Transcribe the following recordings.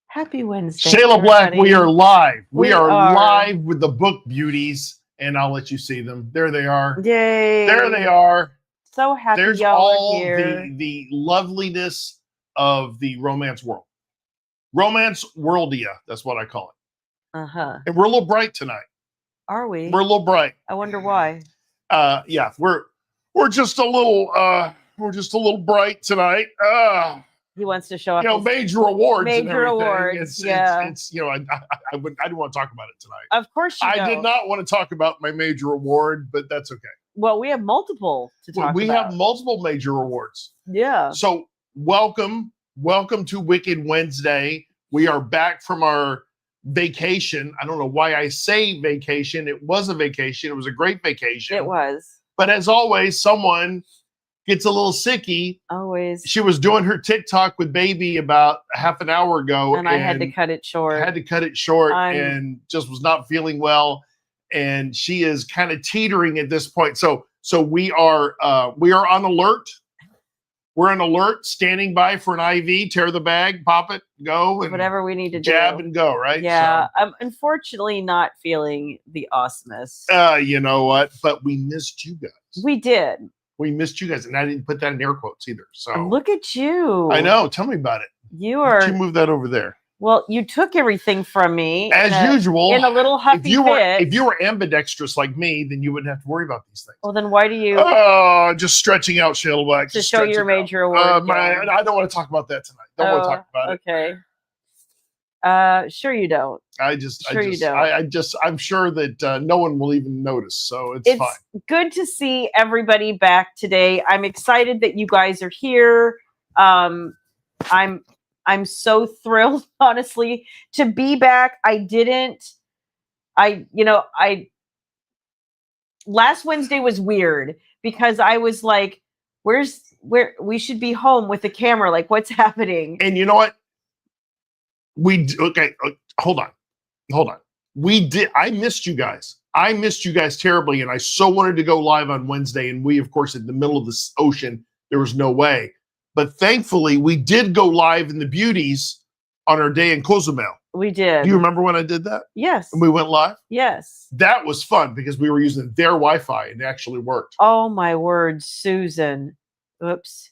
Happy Wednesday, Shayla Black, we are everybody. live. We We are are. live with the book beauties, and I'll let you see them. There they are. There they Yay. are. So happy There's y'all are all here. the loveliness of the romance world. Romance worldia, that's what I call it. Uh-huh. And we're a little bright tonight. Are we? We're a little bright. I wonder why. Yeah, we're just a little bright tonight. He wants to show off his Major awards and major everything. awards. Yeah. It's I didn't want to talk about it tonight. Of course you I don't. did not want to talk about my major award, but that's okay. Well, we have multiple to talk We about. have multiple major awards. Yeah. So welcome to Wicked Wednesday. We are back from our vacation. I don't know why I say vacation. It was a vacation. It was a great vacation. It was. But as always, someone gets a little sicky. Always. She was doing her TikTok with baby about half an hour ago. And I had to cut it short. And just was not feeling well. And she is kind of teetering at this point. So we are on alert. We're on alert, standing by for an IV, tear the bag, pop it, go. And whatever we need to jab do. and go, right? Yeah. So, I'm unfortunately not feeling the awesomeness. You know what? But we missed you guys. We did. We missed you guys. And I didn't put that in air quotes either. So look at you. I know. Tell me about it. You are. You move that over there. Well, you took everything from me as usual in a little huffy fit. If you were ambidextrous like me, then you wouldn't have to worry about these things. Well, then why do you? Just stretching out, Shayla Black. To show your major award. I don't want to talk about that tonight. Don't want to talk about it. Okay. Sure you don't. I'm sure that no one will even notice, so it's fine. It's good to see everybody back today. I'm excited that you guys are here. I'm so thrilled, honestly, to be back. Last Wednesday was weird because I was like, where we should be home with the camera. Like, what's happening? And you know what? Hold on. I missed you guys. I missed you guys terribly. And I so wanted to go live on Wednesday. And we, of course, in the middle of this ocean, there was no way. But thankfully, we did go live in the beauties on our day in Cozumel. We did. Do you remember when I did that? Yes. And we went live? Yes. That was fun because we were using their Wi-Fi and it actually worked. Oh, my word, Susan. Oops.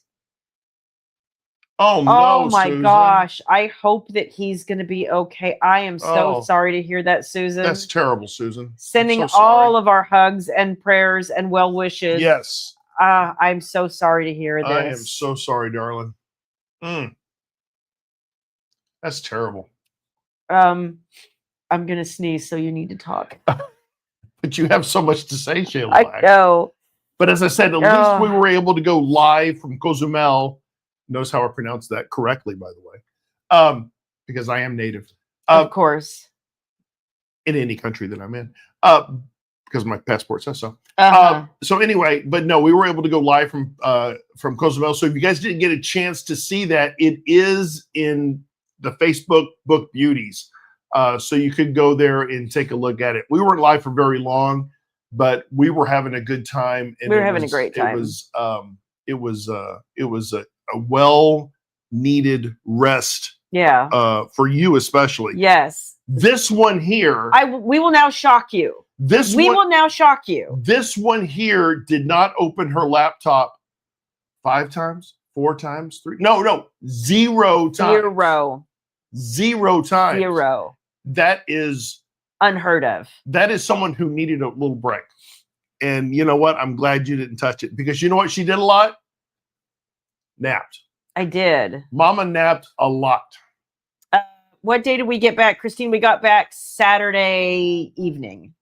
Oh, no, oh my Susan. gosh. I hope that he's going to be okay. I am so sorry to hear that, Susan. That's terrible, Susan. Sending all of our hugs and prayers and well wishes. Yes. I'm so sorry to hear this. I am so sorry, darling. That's terrible. I'm gonna sneeze, so you need to talk. But you have so much to say, Shayla. I know. But as I said, at least we were able to go live from Cozumel. Notice how I pronounced that correctly, by the way. Because I am native. Of course. In any country that I'm in. Because my passport says so. So anyway, but no, we were able to go live from Cozumel. So if you guys didn't get a chance to see that, it is in the Facebook Book Beauties. So you could go there and take a look at it. We weren't live for very long, but we were having a good time. And we were having a great time. It was a well needed rest. Yeah. For you especially. Yes. This one here. We will now shock you. We will now shock you. This one here did not open her laptop 5 times, 4 times, 3. No, 0 times. 0 times. 0. That is unheard of. That is someone who needed a little break. And you know what? I'm glad you didn't touch it because you know what she did a lot? Napped. I did. Mama napped a lot. What day did we get back, Christine? We got back Saturday evening.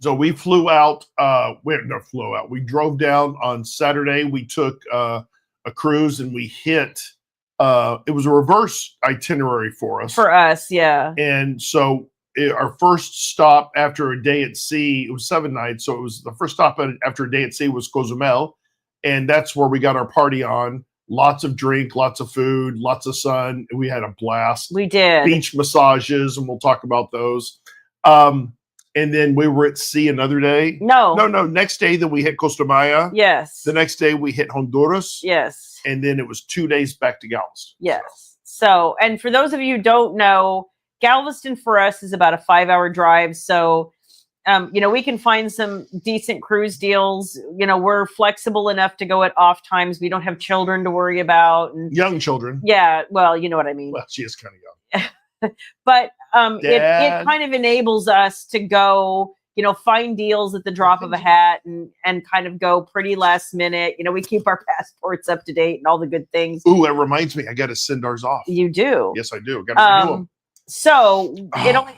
So we flew out. Flew out. We drove down on Saturday. We took a cruise and we hit. It was a reverse itinerary for us. For us, yeah. And so our first stop after a day at sea, it was 7 nights. So it was the first stop after a day at sea was Cozumel. And that's where we got our party on. Lots of drink, lots of food, lots of sun. We had a blast. We did. Beach massages, and we'll talk about those. And then we were at sea another day. No. Next day, then we hit Costa Maya. Yes. The next day, we hit Honduras. Yes. And then it was 2 days back to Galveston. Yes. So, and for those of you who don't know, Galveston for us is about a 5-hour drive. So, we can find some decent cruise deals. We're flexible enough to go at off times. We don't have children to worry about. And Young children. yeah, well, you know what I mean. Well, she is kind of young. But it kind of enables us to go, find deals at the drop of a hat and kind of go pretty last minute. We keep our passports up to date and all the good things. Ooh, that reminds me, I got to send ours off. You do? Yes, I do. Got to renew them. So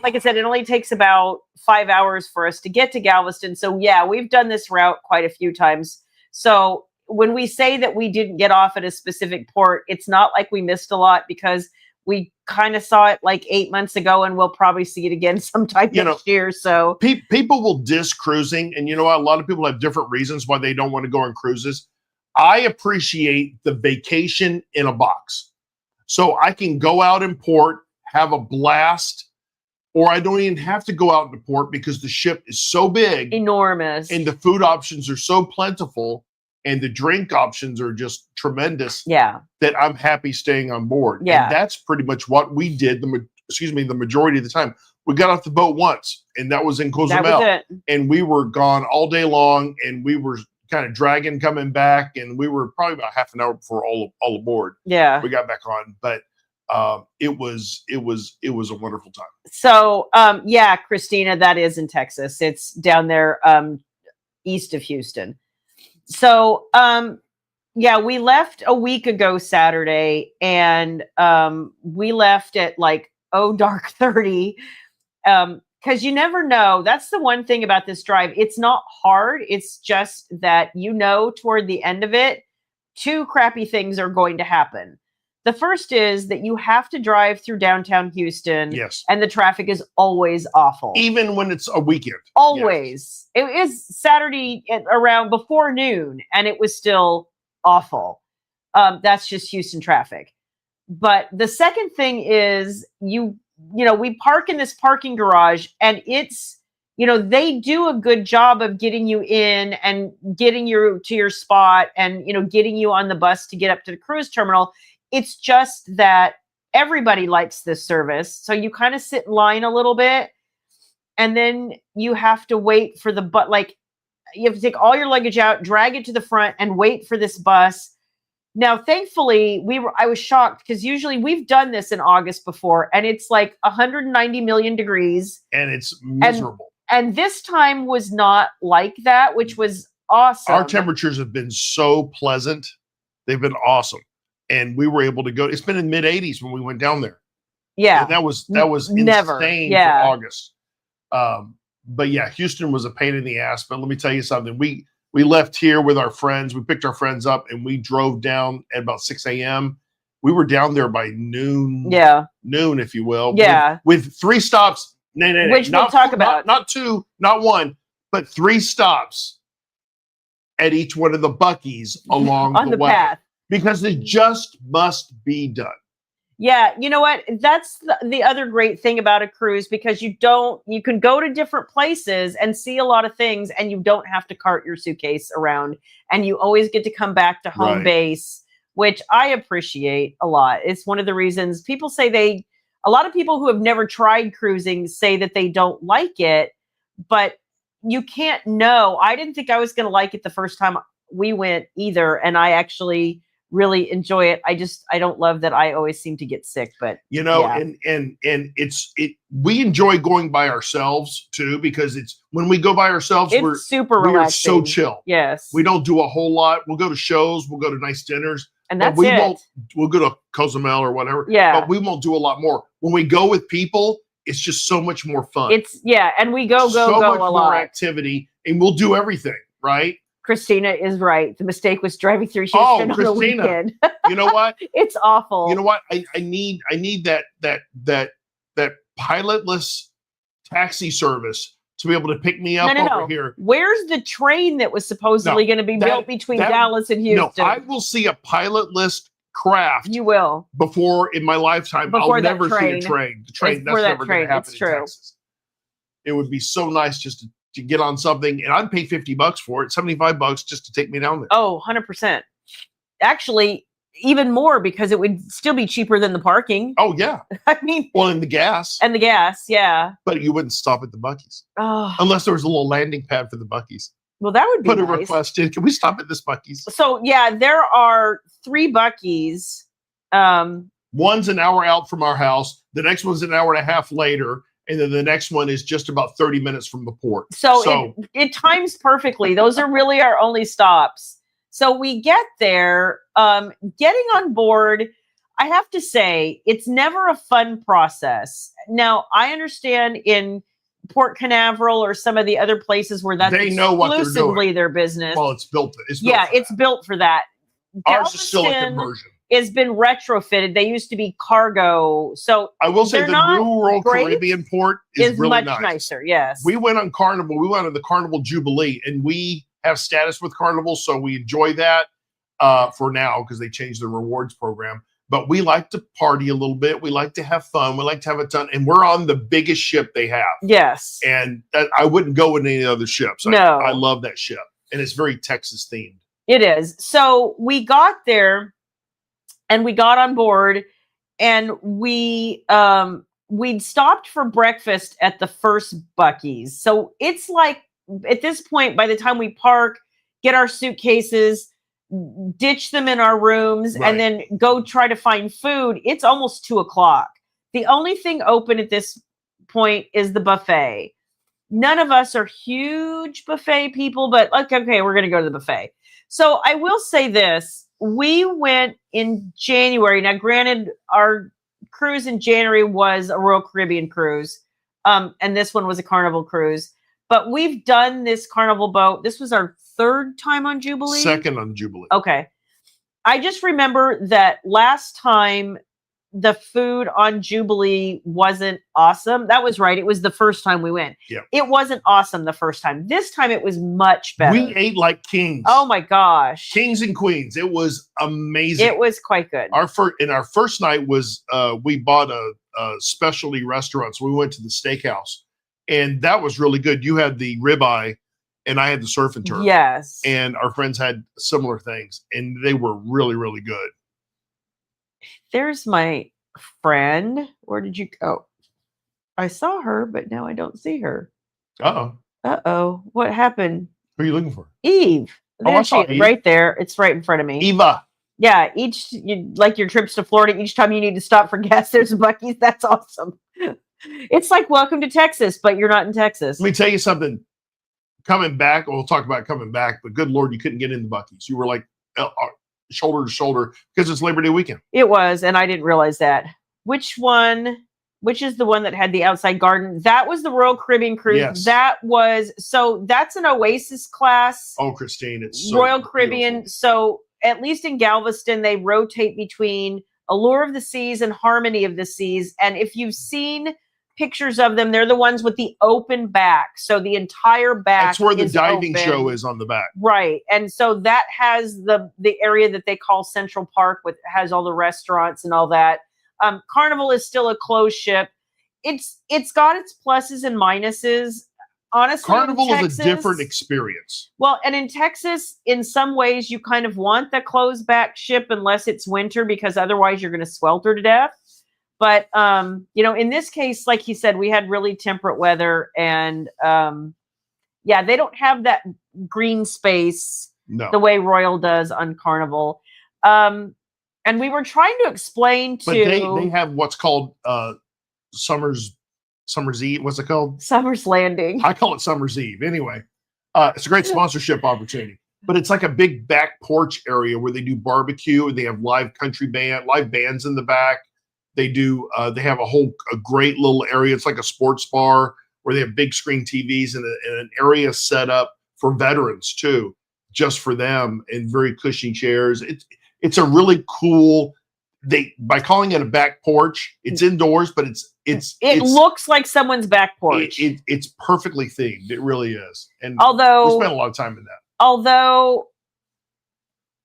like I said, it only takes about 5 hours for us to get to Galveston. So yeah, we've done this route quite a few times. So when we say that we didn't get off at a specific port, it's not like we missed a lot, because we kind of saw it like 8 months ago, and we'll probably see it again sometime next year. So people will diss cruising, and a lot of people have different reasons why they don't want to go on cruises. I appreciate the vacation in a box. So I can go out in port, have a blast, or I don't even have to go out into port because the ship is so big, enormous, and the food options are so plentiful, and the drink options are just tremendous. Yeah, that I'm happy staying on board. Yeah, and that's pretty much what we did. The majority of the time, we got off the boat once, and that was in Cozumel, and we were gone all day long, and we were kind of dragging coming back, and we were probably about half an hour before all aboard. Yeah, we got back on, but. It was a wonderful time. So, yeah, Christina, that is in Texas. It's down there, east of Houston. So, yeah, we left a week ago Saturday, and we left at like dark 30. Because you never know. That's the one thing about this drive. It's not hard. It's just that toward the end of it, two crappy things are going to happen. The first is that you have to drive through downtown Houston. Yes. And the traffic is always awful. Even when it's a weekend. Always. Yes. It is Saturday at around before noon, and it was still awful. That's just Houston traffic. But the second thing is we park in this parking garage, and it's, they do a good job of getting you in and getting you to your spot and, getting you on the bus to get up to the cruise terminal. It's just that everybody likes this service. So you kind of sit in line a little bit, and then you have to wait for you have to take all your luggage out, drag it to the front, and wait for this bus. Now, thankfully, I was shocked, because usually we've done this in August before, and it's like 190 million degrees. And it's miserable. And this time was not like that, which was awesome. Our temperatures have been so pleasant. They've been awesome. And we were able to go. It's been in mid 80s when we went down there. Yeah, and that was insane for August. But yeah, Houston was a pain in the ass. But let me tell you something. We left here with our friends. We picked our friends up, and we drove down at about 6 a.m. We were down there by noon. Yeah, noon, if you will. Yeah, with 3 stops. No, which we'll talk about. Not 2, not 1, but 3 stops at each one of the Buc-ee's along on the way. Path. Because it just must be done. Yeah, you know what? That's the other great thing about a cruise, because you can go to different places and see a lot of things, and you don't have to cart your suitcase around, and you always get to come back to home base, which I appreciate a lot. It's one of the reasons people say a lot of people who have never tried cruising say that they don't like it, but you can't know. I didn't think I was going to like it the first time we went either, and I actually really enjoy it. I don't love that I always seem to get sick, but and we enjoy going by ourselves too, because when we go by ourselves, we're super relaxing. We are so chill. Yes. We don't do a whole lot. We'll go to shows, we'll go to nice dinners, and that's we'll go to Cozumel or whatever. Yeah. But we won't do a lot more. When we go with people, it's just so much more fun. And we go so much a lot. more activity, and we'll do everything, right? Christina is right. The mistake was driving through Houston on the weekend. You know what? It's awful. You know what? I need that pilotless taxi service to be able to pick me up over here. Where's the train that was supposedly going to be built between Dallas and Houston? No, I will see a pilotless craft. You will. Before in my lifetime, I'll never see a train. The train, that's never going to happen in Texas. It would be so nice just to get on something, and I'd pay $50 for it, $75 just to take me down there. Oh, 100%. Actually, even more because it would still be cheaper than the parking. Oh yeah. I mean, well, and the gas. And the gas, yeah. But you wouldn't stop at the Buc-ee's. Oh. Unless there was a little landing pad for the Buc-ee's. Well, that would be Put a nice. request in. Can we stop at this Buc-ee's? So yeah, there are 3 Buc-ee's. One's an hour out from our house. The next one's an hour and a half later. And then the next one is just about 30 minutes from the port. So it times perfectly. Those are really our only stops. So we get there, getting on board. I have to say, it's never a fun process. Now, I understand in Port Canaveral or some of the other places where that's exclusively their business. Well, it's built. It's built for that. Ours is still a conversion. It's been retrofitted. They used to be cargo. So I will say the new Royal Caribbean port is really much nice. Nicer. Yes. We went on Carnival. We went on the Carnival Jubilee, and we have status with Carnival, so we enjoy that for now because they changed the rewards program. But we like to party a little bit. We like to have fun. We like to have a ton. And we're on the biggest ship they have. Yes. And I wouldn't go with any other ships. No. I love that ship. And it's very Texas themed. It is. So we got there and we got on board and we'd stopped for breakfast at the first Buc-ee's. So it's like at this point, by the time we park, get our suitcases, ditch them in our rooms, and then go try to find food, it's almost 2:00. The only thing open at this point is the buffet. None of us are huge buffet people, but okay, we're going to go to the buffet. So I will say this. We went in January. Now, granted, our cruise in January was a Royal Caribbean cruise, and this one was a Carnival cruise. But we've done this Carnival boat. This was our 3rd time on Jubilee? 2nd on Jubilee. Okay. I just remember that last time the food on Jubilee wasn't awesome. That was right. It was the first time we went. Yeah. It wasn't awesome the first time. This time it was much better. We ate like kings. Oh my gosh. Kings and queens. It was amazing. It was quite good. Our first night was we bought a specialty restaurant. So we went to the steakhouse. And that was really good. You had the ribeye and I had the surf and turf. Yes. And our friends had similar things. And they were really, really good. There's my friend. Where did you go? I saw her, but now I don't see her. Uh-oh. What happened? Who are you looking for? Eve. I saw Eve. Right there. It's right in front of me. Eva. Yeah. Like your trips to Florida, each time you need to stop for gas, there's a Buc-ee's. That's awesome. It's like welcome to Texas, but you're not in Texas. Let me tell you something. Coming back, we'll talk about coming back, but good Lord, you couldn't get in the Buc-ee's. You were like shoulder to shoulder because it's Labor Day weekend. It was, and I didn't realize that. Which is the one that had the outside garden? That was the Royal Caribbean cruise. Yes. That's an Oasis class. Oh, Christine, it's so Royal Caribbean. beautiful. So at least in Galveston, they rotate between Allure of the Seas and Harmony of the Seas. And if you've seen pictures of them, they're the ones with the open back. So the entire back. That's where the diving open. show is on the back. Right. And so that has the area that they call Central Park, has all the restaurants and all that. Carnival is still a closed ship. It's got its pluses and minuses. Honestly, Carnival is a different experience. Well, and in Texas, in some ways, you kind of want the closed back ship unless it's winter, because otherwise you're going to swelter to death. But, in this case, like he said, we had really temperate weather, and they don't have that green space the way Royal does on Carnival. And we were trying to explain to... But they have what's called Summer's Eve. What's it called? Summer's Landing. I call it Summer's Eve. Anyway, it's a great sponsorship opportunity. But it's like a big back porch area where they do barbecue, and they have live bands in the back. They do. They have a great little area. It's like a sports bar where they have big screen TVs and an area set up for veterans too, just for them, and very cushy chairs. It's a really cool. By calling it a back porch, it's indoors, but it looks like someone's back porch. It's perfectly themed. It really is. And although we spent a lot of time in that. Although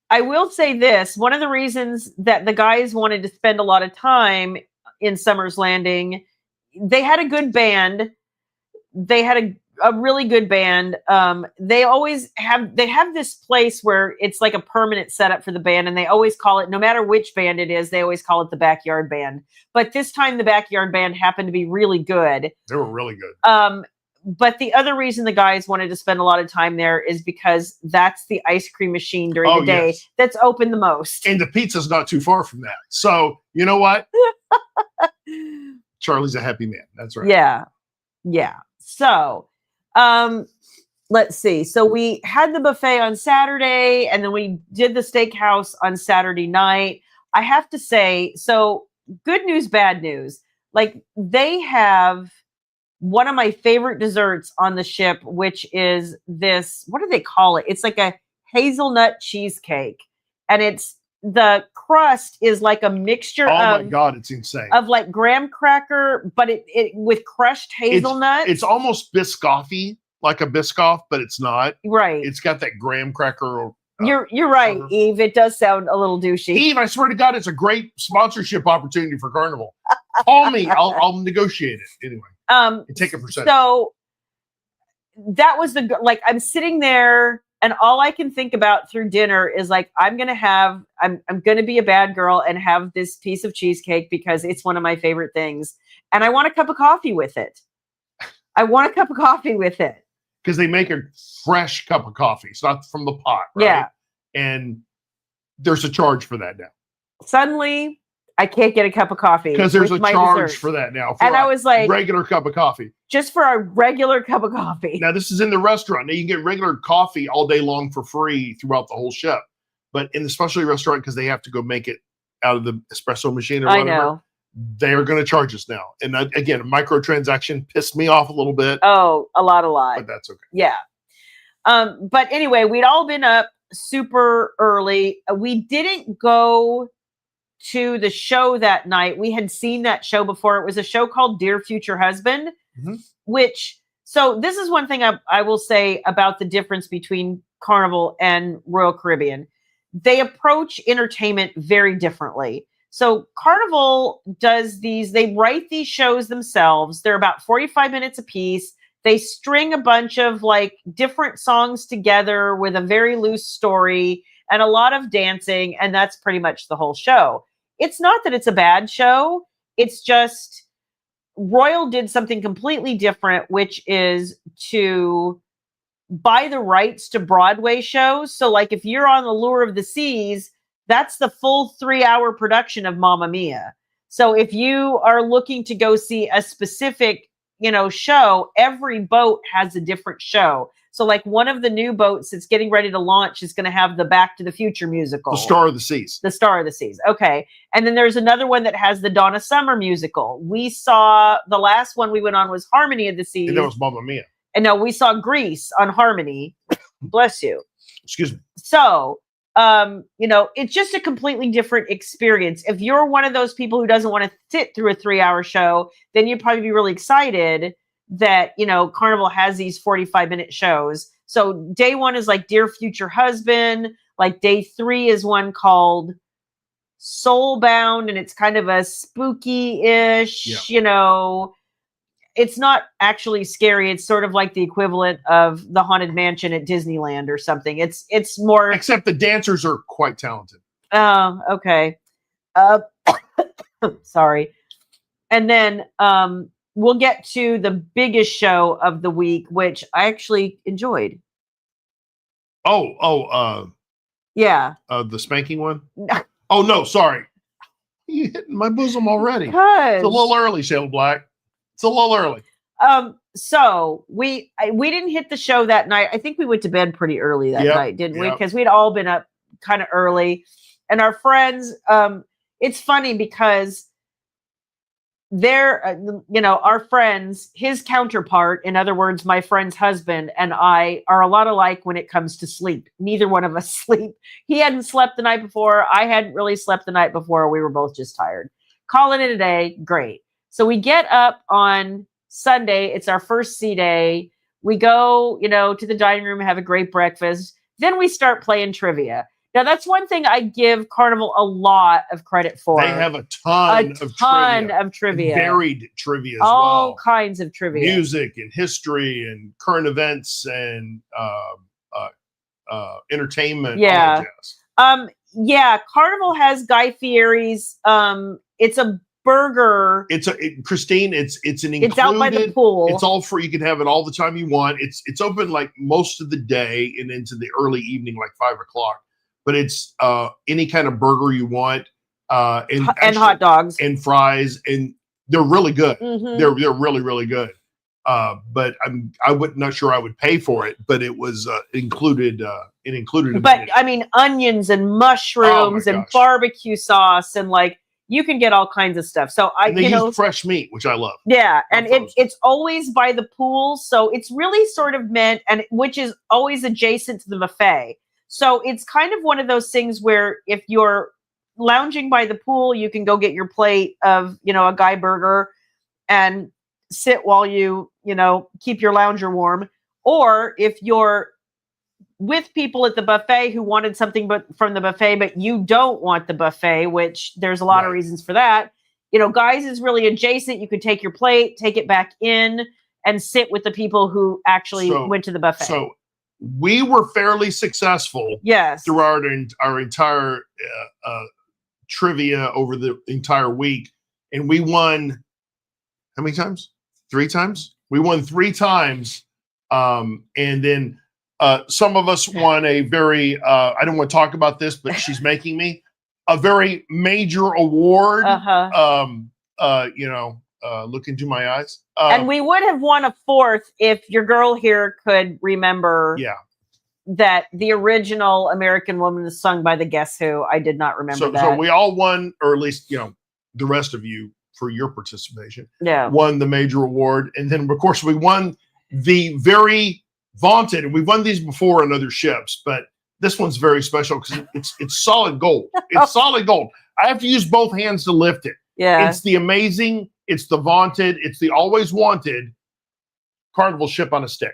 I will say this, one of the reasons that the guys wanted to spend a lot of time in Summer's Landing, they had a good band. They had a really good band. They have this place where it's like a permanent setup for the band, and they always call it, no matter which band it is, they always call it the Backyard Band. But this time the Backyard Band happened to be really good. They were really good. But the other reason the guys wanted to spend a lot of time there is because that's the ice cream machine during the day that's open the most. And the pizza's not too far from that. So, you know what? Charlie's a happy man. That's right. Yeah. Yeah. So, let's see. So we had the buffet on Saturday, and then we did the steakhouse on Saturday night. I have to say, so good news, bad news. Like, they have one of my favorite desserts on the ship, which is this, what do they call it? It's like a hazelnut cheesecake. And the crust is like a mixture my God, it's insane. Of like graham cracker, but it with crushed hazelnuts. It's almost Biscoff-y, like a Biscoff, but it's not. Right. It's got that graham cracker. You're right, Eve. It does sound a little douchey. Eve, I swear to God, it's a great sponsorship opportunity for Carnival. Call me. I'll negotiate it anyway. And take a percentage. So that was I'm sitting there, and all I can think about through dinner is like, I'm gonna be a bad girl and have this piece of cheesecake because it's one of my favorite things, and I want a cup of coffee with it. Because they make a fresh cup of coffee. It's not from the pot, right? Yeah. And there's a charge for that now. Suddenly, I can't get a cup of coffee. Because there's a charge dessert for that now. And I was like, regular cup of coffee. Just for a regular cup of coffee. Now, this is in the restaurant. Now, you can get regular coffee all day long for free throughout the whole ship. But in the specialty restaurant, because they have to go make it out of the espresso machine or whatever, I know. They're going to charge us now. And again, a microtransaction pissed me off a little bit. Oh, a lot. But that's okay. Yeah. But anyway, we'd all been up super early. We didn't go to the show that night. We had seen that show before. It was a show called Dear Future Husband, so this is one thing I will say about the difference between Carnival and Royal Caribbean. They approach entertainment very differently. So Carnival they write these shows themselves. They're about 45 minutes a piece. They string a bunch of like different songs together with a very loose story and a lot of dancing. And that's pretty much the whole show. It's not that it's a bad show. It's just Royal did something completely different, which is to buy the rights to Broadway shows. So like if you're on The Lure of the Seas, that's the full 3-hour production of Mamma Mia. So if you are looking to go see a specific, show, every boat has a different show. So like one of the new boats that's getting ready to launch is going to have the Back to the Future musical. The Star of the Seas. The Star of the Seas. Okay. And then there's another one that has the Donna Summer musical. We saw the last one we went on was Harmony of the Seas. And that was Mamma Mia. And no, we saw Grease on Harmony. Bless you. Excuse me. So, it's just a completely different experience. If you're one of those people who doesn't want to sit through a 3-hour show, then you'd probably be really excited that, Carnival has these 45-minute shows. So day 1 is like Dear Future Husband. Like day 3 is one called Soulbound, and it's kind of a spooky-ish, it's not actually scary. It's sort of like the equivalent of the Haunted Mansion at Disneyland or something. It's more... Except the dancers are quite talented. Oh, okay. Sorry. And then we'll get to the biggest show of the week, which I actually enjoyed. Yeah. The spanking one? Oh, no, sorry. You hitting my bosom already. It's a little early, Shayla Black. It's a little early. So we didn't hit the show that night. I think we went to bed pretty early that night, didn't we? Because we'd all been up kind of early. And our friends, it's funny because they're, our friends, his counterpart, in other words, my friend's husband and I are a lot alike when it comes to sleep. Neither one of us sleep. He hadn't slept the night before. I hadn't really slept the night before. We were both just tired. Calling it a day. Great. So we get up on Sunday. It's our first sea day. We go, to the dining room, have a great breakfast. Then we start playing trivia. Now, that's one thing I give Carnival a lot of credit for. They have a ton of trivia. Varied trivia as all well. Kinds of trivia. Music and history and current events and entertainment. Yeah. All Carnival has Guy Fieri's. It's a burger. Christine, it's an included. It's out by the pool. It's all free. You can have it all the time you want. It's open like most of the day and into the early evening, like 5 o'clock. But it's any kind of burger you want, and hot dogs and fries, and they're really good. Mm-hmm. They're really, really good. But not sure I would pay for it, but it was included. It included. But I mean, onions and mushrooms and barbecue sauce, and like you can get all kinds of stuff. So they use fresh meat, which I love. Yeah, and it's always by the pool, so it's really sort of meant, and which is always adjacent to the buffet. So it's kind of one of those things where if you're lounging by the pool, you can go get your plate of, a Guy burger and sit while you keep your lounger warm. Or if you're with people at the buffet who wanted something from the buffet, but you don't want the buffet, which there's a lot of reasons for that. Guy's is really adjacent. You could take your plate, take it back in, and sit with the people who actually went to the buffet. So we were fairly successful throughout our entire trivia over the entire week. And we won how many times? 3 times? We won 3 times. And then some of us won a very, I don't want to talk about this, but she's making me, a very major award. Look into my eyes. And we would have won a 4th if your girl here could remember that the original American Woman is sung by the Guess Who. I did not remember that. So we all won, or at least, the rest of you for your participation won the major award. And then, of course, we won the very vaunted, and we've won these before on other ships, but this one's very special because it's solid gold. It's solid gold. I have to use both hands to lift it. Yeah. It's the amazing, it's the vaunted, it's the always wanted Carnival ship on a stick.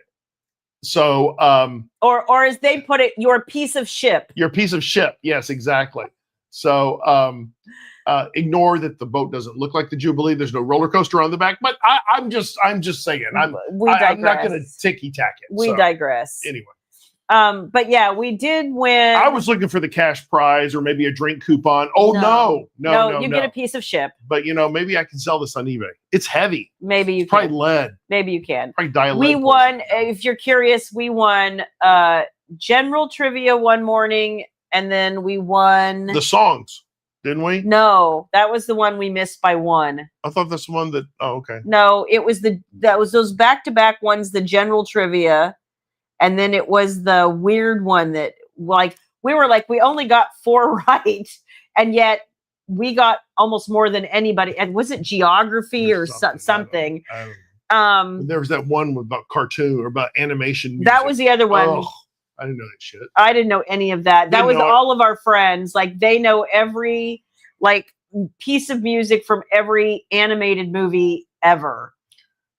So, or as they put it, your piece of ship. Your piece of ship. Yes, exactly. So, ignore that the boat doesn't look like the Jubilee. There's no roller coaster on the back, but I'm just saying. I'm not going to ticky tack it. We digress. Anyway. But yeah, we did win. I was looking for the cash prize or maybe a drink coupon. Oh, no. You get a piece of ship. But, maybe I can sell this on eBay. It's heavy. Maybe you can. Probably lead. Maybe you can. Probably lead. We won, if you're curious, we won general trivia one morning, and then we won the songs, didn't we? No, that was the one we missed by 1. I thought that's the one that, okay. No, it was those back-to-back ones, the general trivia. And then it was the weird one that we only got 4 right. And yet we got almost more than anybody. And was it geography or something? There was that one about cartoon or about animation music. That was the other one. Oh, I didn't know that shit. I didn't know any of that. That was all of our friends. Like they know every piece of music from every animated movie ever.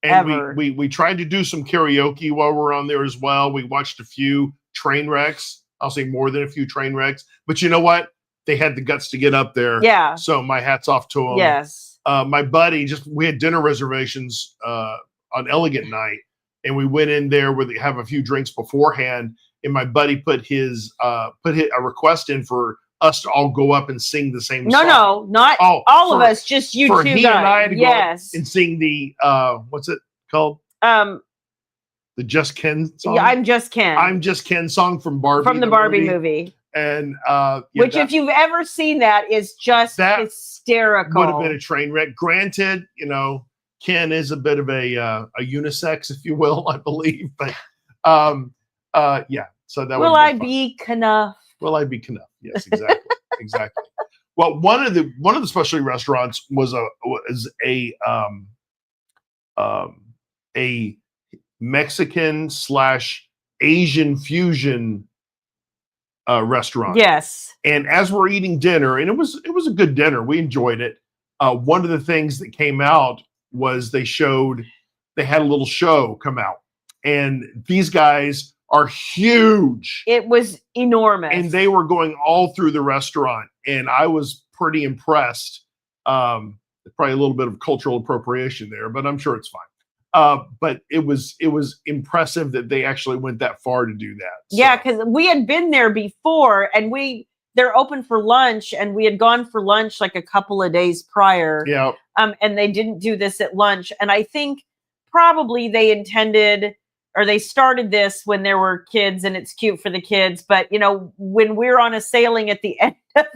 And we tried to do some karaoke while we're on there as well. We watched a few train wrecks. I'll say more than a few train wrecks. But you know what? They had the guts to get up there. Yeah. So my hat's off to them. Yes. My buddy, we had dinner reservations on Elegant Night. And we went in there where they have a few drinks beforehand. And my buddy put a request in for us to all go up and sing the same song. No, not all of us, just you two guys. And I to go up and sing the what's it called? The Just Ken song. Yeah, I'm Just Ken. I'm Just Ken song from Barbie. From the Barbie movie. And which, if you've ever seen that, is just hysterical. Would have been a train wreck. Granted, Ken is a bit of a unisex, if you will, I believe. But yeah. So that will I be Knuff? Will I be Knuff? Yes, exactly. Exactly. Well, one of the specialty restaurants was a Mexican / Asian fusion restaurant. Yes. And as we're eating dinner, and it was a good dinner, we enjoyed it. One of the things that came out was they had a little show come out, and these guys are huge. It was enormous. And they were going all through the restaurant. And I was pretty impressed. Probably a little bit of cultural appropriation there, but I'm sure it's fine. But it was impressive that they actually went that far to do that. So. Yeah, because we had been there before, and they're open for lunch, and we had gone for lunch like a couple of days prior. Yeah. And they didn't do this at lunch. And I think probably they intended, or they started this when there were kids, and it's cute for the kids. But, when we're on a sailing at the end of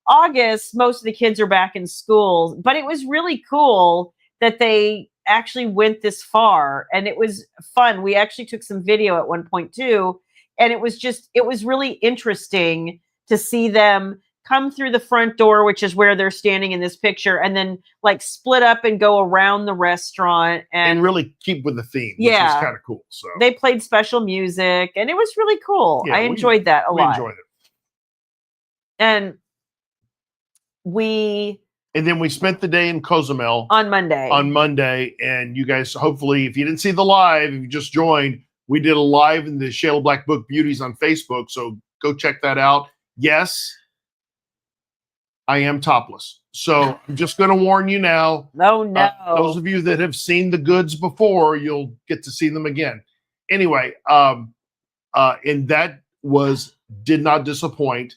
August, most of the kids are back in school. But it was really cool that they actually went this far, and it was fun. We actually took some video at one point too. And it was really interesting to see them come through the front door, which is where they're standing in this picture, and then like split up and go around the restaurant and really keep with the theme, which is kind of cool. So they played special music, and it was really cool. I enjoyed that a lot. We enjoyed it. And then we spent the day in Cozumel on Monday. And you guys, hopefully, if you didn't see the live, if you just joined, we did a live in the Shayla Black Book Beauties on Facebook. So go check that out. Yes, I am topless. So I'm just going to warn you now. No. Those of you that have seen the goods before, you'll get to see them again. Anyway, and that did not disappoint.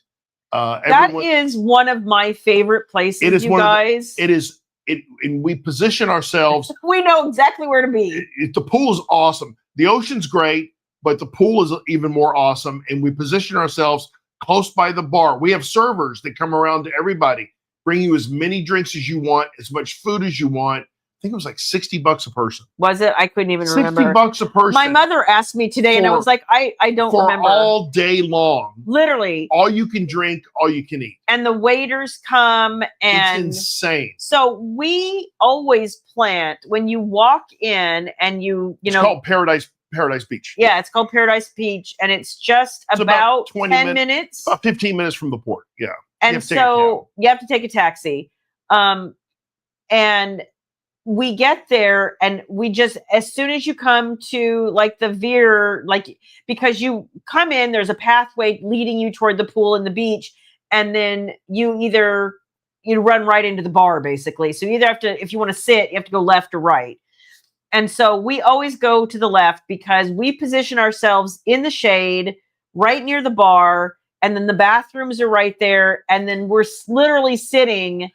That is one of my favorite places, you guys. And we position ourselves. We know exactly where to be. The pool is awesome. The ocean's great, but the pool is even more awesome. And we position ourselves close by the bar. We have servers that come around to everybody, bring you as many drinks as you want, as much food as you want. I think it was like $60 a person. Was it? I couldn't even remember. $60 a person. My mother asked me today, and I was like, I don't remember. For all day long. Literally. All you can drink, all you can eat. And the waiters come, and it's insane. So we always plant when you walk in, and it's called Paradise Beach. Yeah, it's called Paradise Beach, and it's about 10 minutes. About 15 minutes from the port. Yeah. And so you have to take a taxi. And we get there, and we just, as soon as you come to like the veer, like, because you come in, there's a pathway leading you toward the pool and the beach. And then you run right into the bar, basically. So you either have to, if you want to sit, you have to go left or right. And so we always go to the left because we position ourselves in the shade right near the bar. And then the bathrooms are right there. And then we're literally sitting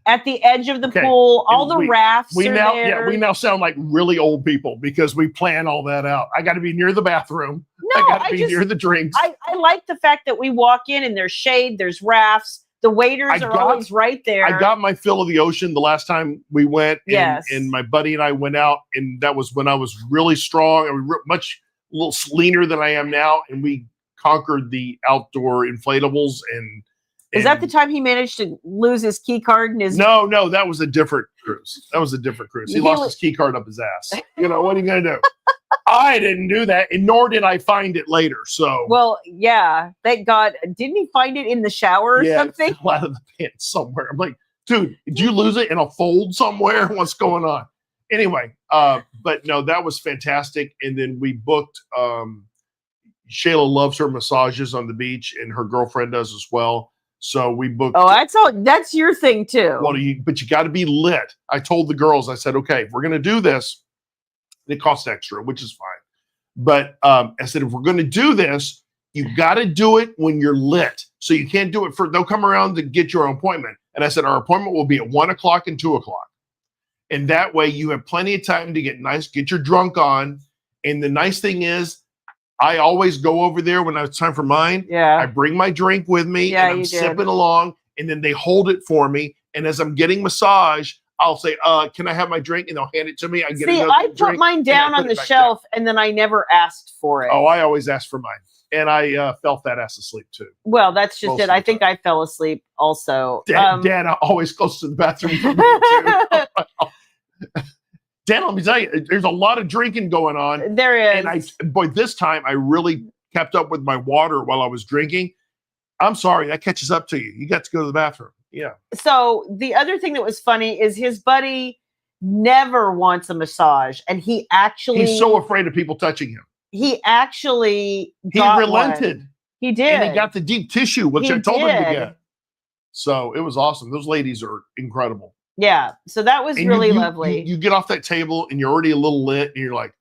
at the edge of the pool. All the rafts are there. Yeah, we now sound like really old people because we plan all that out. I got to be near the bathroom. I got to be near the drinks. I like the fact that we walk in and there's shade, there's rafts. The waiters are always right there. I got my fill of the ocean the last time we went. And my buddy and I went out, and that was when I was really strong and a little leaner than I am now. And we conquered the outdoor inflatables. And is that the time he managed to lose his key card? No, that was a different cruise. He lost his key card up his ass. What are you going to do? I didn't do that, and nor did I find it later. So, well, yeah, thank God. Didn't he find it in the shower or something? It fell out of the pants somewhere. I'm like, dude, did you lose it in a fold somewhere? What's going on? Anyway, but no, that was fantastic. And then we booked. Shayla loves her massages on the beach, and her girlfriend does as well. So we booked. Oh, that's your thing too. Well, but you got to be lit. I told the girls, I said, okay, if we're going to do this, it costs extra, which is fine. But I said, if we're going to do this, you got to do it when you're lit. So you can't do it they'll come around to get your appointment. And I said, our appointment will be at 1 o'clock and 2 o'clock. And that way you have plenty of time to get your drunk on. And the nice thing is, I always go over there when it's time for mine. Yeah. I bring my drink with me, and I'm sipping along, and then they hold it for me. And as I'm getting massage, I'll say, can I have my drink? And they'll hand it to me. I put mine down on the shelf, and then I never asked for it. Oh, I always ask for mine. And I fell fat ass asleep too. Well, that's just it. I think I fell asleep also. Dan always goes to the bathroom for me too. Dan, let me tell you, there's a lot of drinking going on. There is. And this time I really kept up with my water while I was drinking. I'm sorry, that catches up to you. You got to go to the bathroom. Yeah. So the other thing that was funny is his buddy never wants a massage, and he's so afraid of people touching him. he actually He got relented. one. He did. And he got the deep tissue, which He I told him to did. get. So it was awesome. Those ladies are incredible. Yeah. So that was And really lovely. You get off that table and you're already a little lit, and you're like,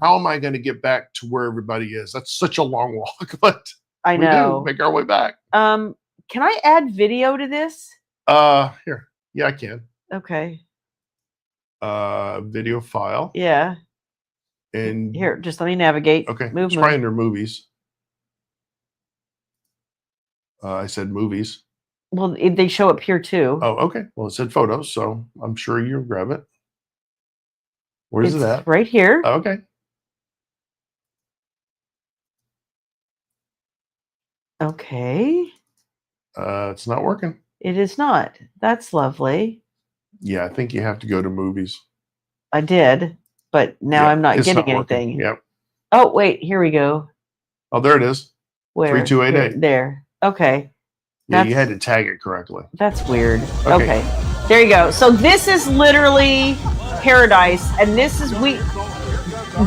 how am I going to get back to where everybody is? That's such a long walk, but I know. we do make our way back. Can I add video to this? Here. Yeah, I can. Okay. Video file. Yeah. And here, just let me navigate. Okay. Move. Probably under movies. I said movies. Well, they show up here too. Oh, okay. Well, it said photos, so I'm sure you'll grab it. Where's it at? Right here. Okay. Okay. It's not working. It is not. That's lovely. Yeah, I think you have to go to movies. I did, but now I'm not getting anything. Yep. Oh, wait. Here we go. Oh, there it is. Where? 3288. There. Okay. Yeah, you had to tag it correctly. That's weird. Okay. There you go. So this is literally paradise, and this is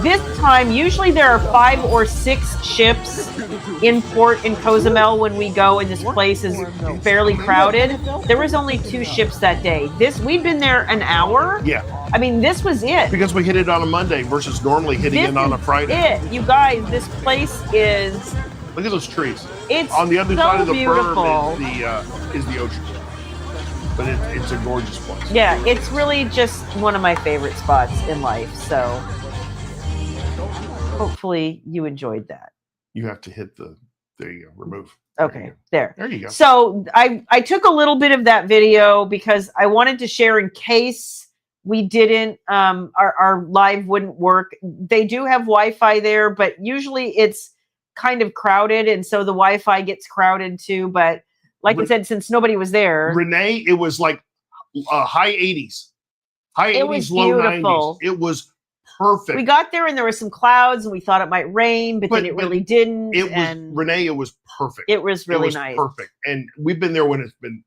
this time usually there are 5 or 6 ships in port in Cozumel when we go, and this place is fairly crowded. There was only 2 ships that day. We'd been there an hour. Yeah. I mean, this was it. Because we hit it on a Monday versus normally hitting it on a Friday. You guys, this place is. Look at those trees. It's on the other side of the beautiful. berm is the ocean. But it's a gorgeous place. Yeah, it's really just one of my favorite spots in life. So hopefully you enjoyed that. You have to hit there you go, remove. Okay, there. There you go. So I took a little bit of that video because I wanted to share in case we didn't, our live wouldn't work. They do have Wi-Fi there, but usually it's kind of crowded, and so the Wi-Fi gets crowded too. But like I said, since nobody was there, Renee, it was like high 80s, low 90s. It was perfect. We got there and there were some clouds, and we thought it might rain, but then it really didn't. Renee, it was perfect. It was really nice, perfect. And we've been there when it's been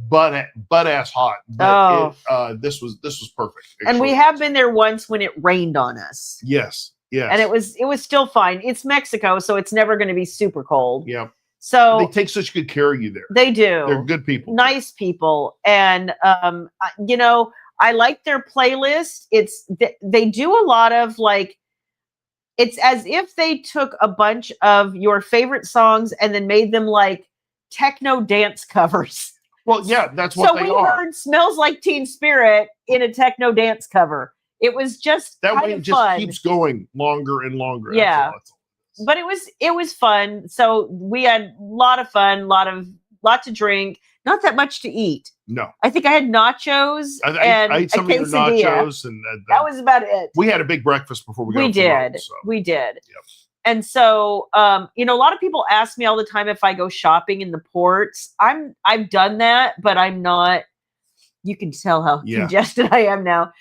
butt ass hot. But this was perfect. And we have been there once when it rained on us. Yes. Yes. And it was still fine. It's Mexico, so it's never going to be super cold. Yeah. So they take such good care of you there. They do. They're good people. Nice people. And I like their playlist. They do a lot of it's as if they took a bunch of your favorite songs and then made them like techno dance covers. Well, yeah, that's what they are. So we heard "Smells Like Teen Spirit" in a techno dance cover. It was just that way. It just keeps going longer and longer. Yeah, but it was fun. So we had a lot of fun, lot to drink, not that much to eat. No, I think I had nachos and I ate some of your nachos, and that was about it. We had a big breakfast before we got. We did. Yep. And so, a lot of people ask me all the time if I go shopping in the ports. I've done that, but I'm not. You can tell how congested I am now.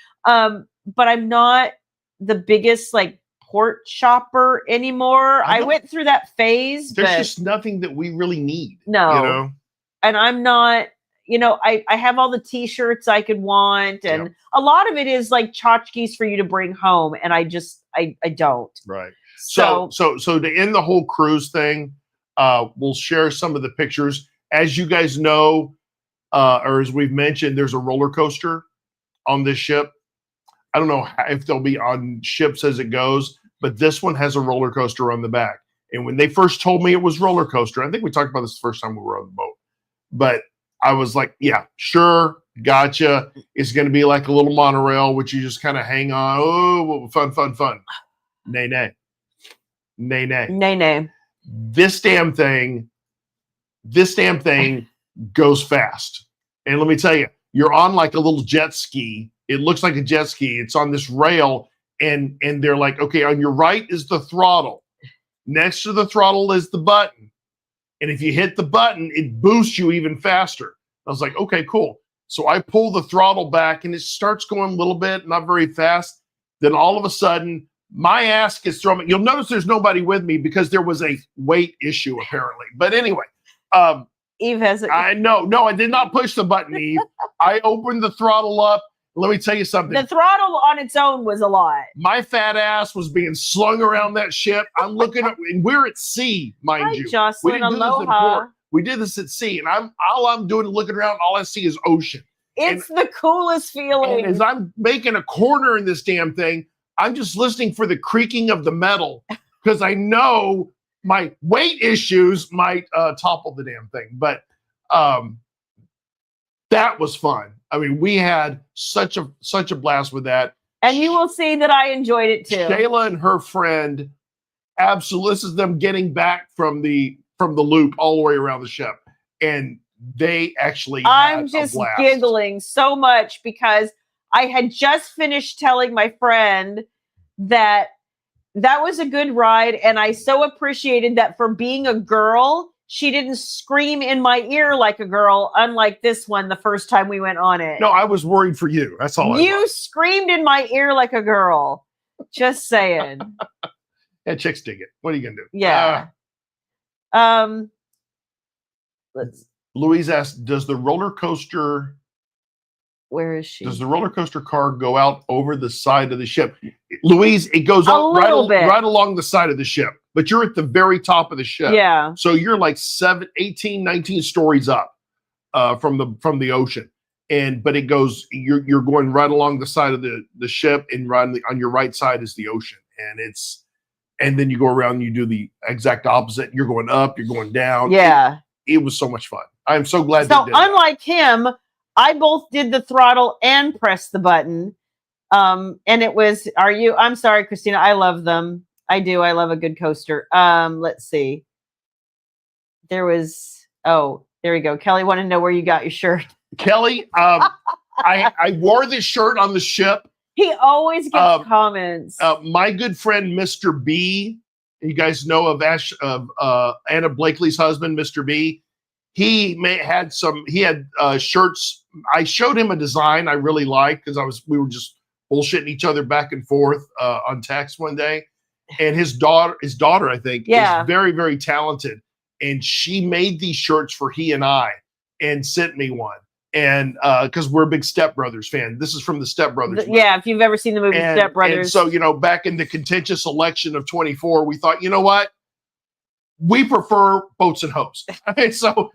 But I'm not the biggest port shopper anymore. I went through that phase. There's just nothing that we really need. No, and I'm not. I have all the T-shirts I could want, and a lot of it is like tchotchkes for you to bring home, and I don't. Right. So to end the whole cruise thing, we'll share some of the pictures. As you guys know, or as we've mentioned, there's a roller coaster on this ship. I don't know if they'll be on ships as it goes, but this one has a roller coaster on the back. And when they first told me it was roller coaster, I think we talked about this the first time we were on the boat, but I was like, yeah, sure. Gotcha. It's going to be like a little monorail, which you just kind of hang on. Oh, fun. Nay. This damn thing goes fast. And let me tell you, you're on like a little jet ski. It looks like a jet ski. It's on this rail, and they're like, okay, on your right is the throttle. Next to the throttle is the button. And if you hit the button, it boosts you even faster. I was like, okay, cool. So I pull the throttle back, and it starts going a little bit, not very fast. Then all of a sudden, my ass gets thrown. You'll notice there's nobody with me because there was a weight issue, apparently. But anyway. Eve has it. No, I did not push the button, Eve. I opened the throttle up, let me tell you something. The throttle on its own was a lot. My fat ass was being slung around that ship. I'm looking up, and we're at sea, mind Hi, you. Jocelyn, we didn't do this in aloha. port. We did this at sea, and all I'm doing is looking around. All I see is ocean. It's the coolest feeling. And as I'm making a corner in this damn thing, I'm just listening for the creaking of the metal because I know my weight issues might topple the damn thing. But that was fun. I mean, we had such a blast with that. And you will see that I enjoyed it too. Shayla and her friend, absolutely, this is them getting back from the loop all the way around the ship, and they actually. I'm just giggling so much because I had just finished telling my friend that was a good ride, and I so appreciated that for being a girl. She didn't scream in my ear like a girl, unlike this one the first time we went on it. No, I was worried for you. That's all. You screamed in my ear like a girl. Just saying. Yeah, chicks dig it. What are you gonna do? Yeah. Louise asked, "Does the roller coaster? Where is she? Does the roller coaster car go out over the side of the ship?" Louise, it goes a up little bit. Right along the side of the ship, but you're at the very top of the ship. Yeah. So you're like 18, 19 stories up from the ocean. But it goes, you're going right along the side of the ship, and right on your right side is the ocean. And then you go around and you do the exact opposite. You're going up, you're going down. Yeah. It was so much fun. I'm so glad So they did unlike him, I both did the throttle and pressed the button. And it was, I'm sorry, Christina, I love them. I do. I love a good coaster. Let's see. There we go. Kelly wanted to know where you got your shirt. Kelly, I wore this shirt on the ship. He always gets comments. My good friend, Mr. B, you guys know of Anna Blakely's husband, Mr. B. He had shirts. I showed him a design I really liked because we were just bullshitting each other back and forth on text one day. And his daughter, I think, is very, very talented. And she made these shirts for he and I and sent me one. And because we're a big Step Brothers fan. This is from the Step Brothers movie. Yeah, if you've ever seen the movie Step Brothers. And so, back in the contentious election of 24, we thought, you know what? We prefer boats and hoes. So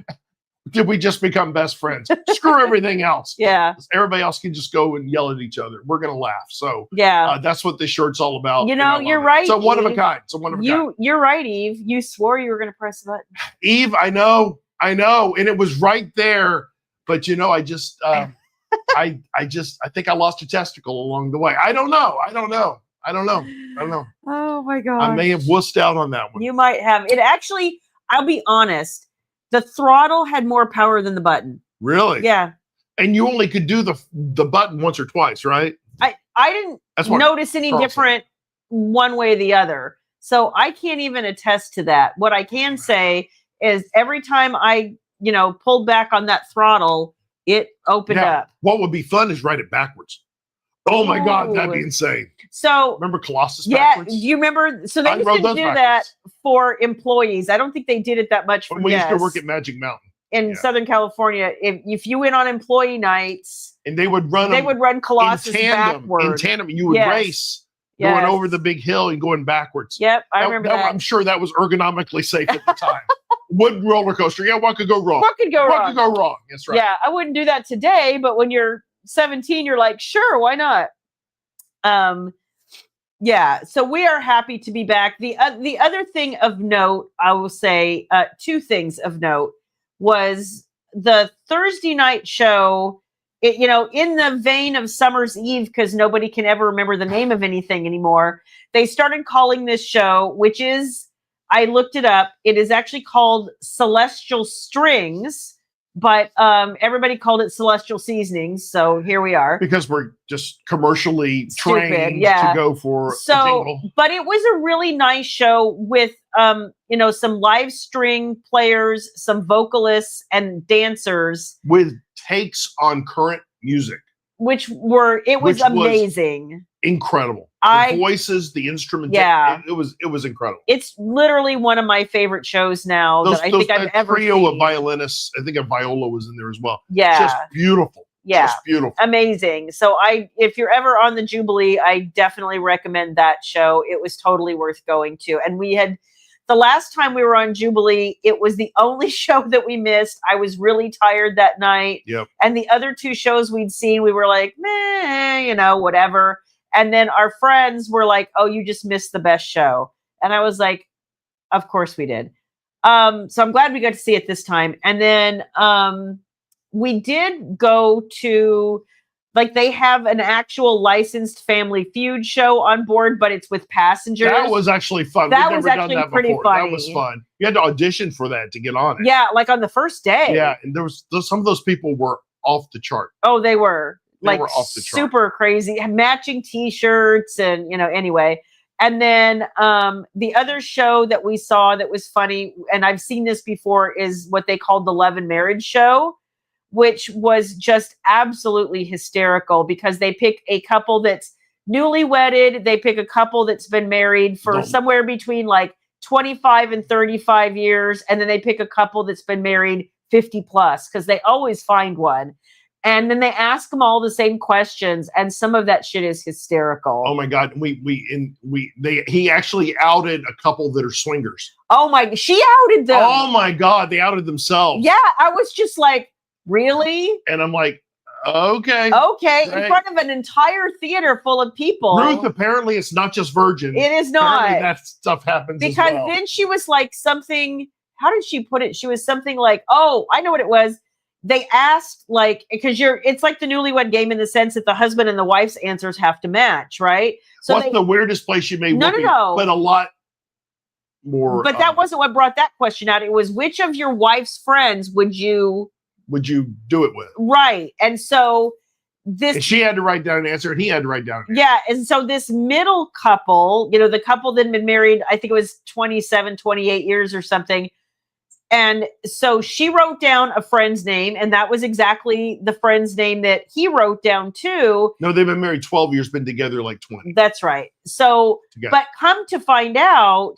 did we just become best friends? Screw everything else. Yeah. Everybody else can just go and yell at each other. We're going to laugh. So yeah, that's what this shirt's all about. You're right. So one of a kind. You're right, Eve. You swore you were going to press the button. Eve, I know. And it was right there. But I just, I think I lost a testicle along the way. I don't know. Oh my God. I may have wussed out on that one. You might have. It actually, I'll be honest, the throttle had more power than the button. Really? Yeah. And you only could do the button once or twice, right? I didn't notice any different one way or the other. So I can't even attest to that. What I can say is every time I pulled back on that throttle, it opened up. What would be fun is ride it backwards. Oh my God, that'd be insane. So remember Colossus backwards? Yeah, you remember? So they used to do that for employees. I don't think they did it that much for we used to work at Magic Mountain in Southern California. If you went on employee nights, and they would run Colossus backwards. In tandem, you would race. Going over the big hill and going backwards. Yep, I remember that. I'm sure that was ergonomically safe at the time. Wooden roller coaster. Yeah, what could go wrong? What could go wrong? That's right. Yeah, I wouldn't do that today, but when you're 17, you're like, sure, why not? Yeah, so we are happy to be back. The other thing of note, I will say, two things of note, was the Thursday night show. In the vein of Summer's Eve, because nobody can ever remember the name of anything anymore, they started calling this show, which is, I looked it up, it is actually called Celestial Strings, but everybody called it Celestial Seasonings, so here we are. Because we're just commercially trained to go for a jingle. But it was a really nice show with, some live string players, some vocalists, and dancers. With takes on current music. Which was amazing. Incredible. The voices, the instruments. Yeah. It was incredible. It's literally one of my favorite shows now that I think I've ever seen. Trio of violinists. I think a viola was in there as well. Yeah. Just beautiful. Yeah. Just beautiful. Amazing. So if you're ever on the Jubilee, I definitely recommend that show. It was totally worth going to. And the last time we were on Jubilee, it was the only show that we missed. I was really tired that night. Yep. And the other two shows we'd seen, we were like, meh, whatever. And then our friends were like, oh, you just missed the best show. And I was like, of course we did. So I'm glad we got to see it this time. And then we did go to, like, they have an actual licensed Family Feud show on board, but it's with passengers. That was actually fun. That was actually pretty funny. That was fun. You had to audition for that to get on it. Yeah, like on the first day. Yeah, and some of those people were off the chart. Oh, they were. They were off the chart. Super crazy. Matching T-shirts and, anyway. And then the other show that we saw that was funny, and I've seen this before, is what they called the Love and Marriage Show, which was just absolutely hysterical because they pick a couple that's newly wedded. They pick a couple that's been married for somewhere between like 25 and 35 years. And then they pick a couple that's been married 50 plus because they always find one. And then they ask them all the same questions, and some of that shit is hysterical. Oh my God, he actually outed a couple that are swingers. Oh my, she outed them. Oh my God, they outed themselves. Yeah, I was just like, really? And I'm like, okay, right. In front of an entire theater full of people. Ruth, apparently it's not just virgins. It is not. Apparently that stuff happens because as well. Then she was like something. How did she put it? She was something like, "Oh, I know what it was." They asked, like, because it's like the newlywed game in the sense that the husband and the wife's answers have to match, right? So what's the weirdest place you made? No. But a lot more. But that wasn't what brought that question out. It was, which of your wife's friends would you do it with? Right. And so and she had to write down an answer, and he had to write down an answer. Yeah. And so this middle couple, the couple that had been married, I think it was 27, 28 years or something. And so she wrote down a friend's name, and that was exactly the friend's name that he wrote down too. No, they've been married 12 years, been together like 20. That's right. So, but come to find out,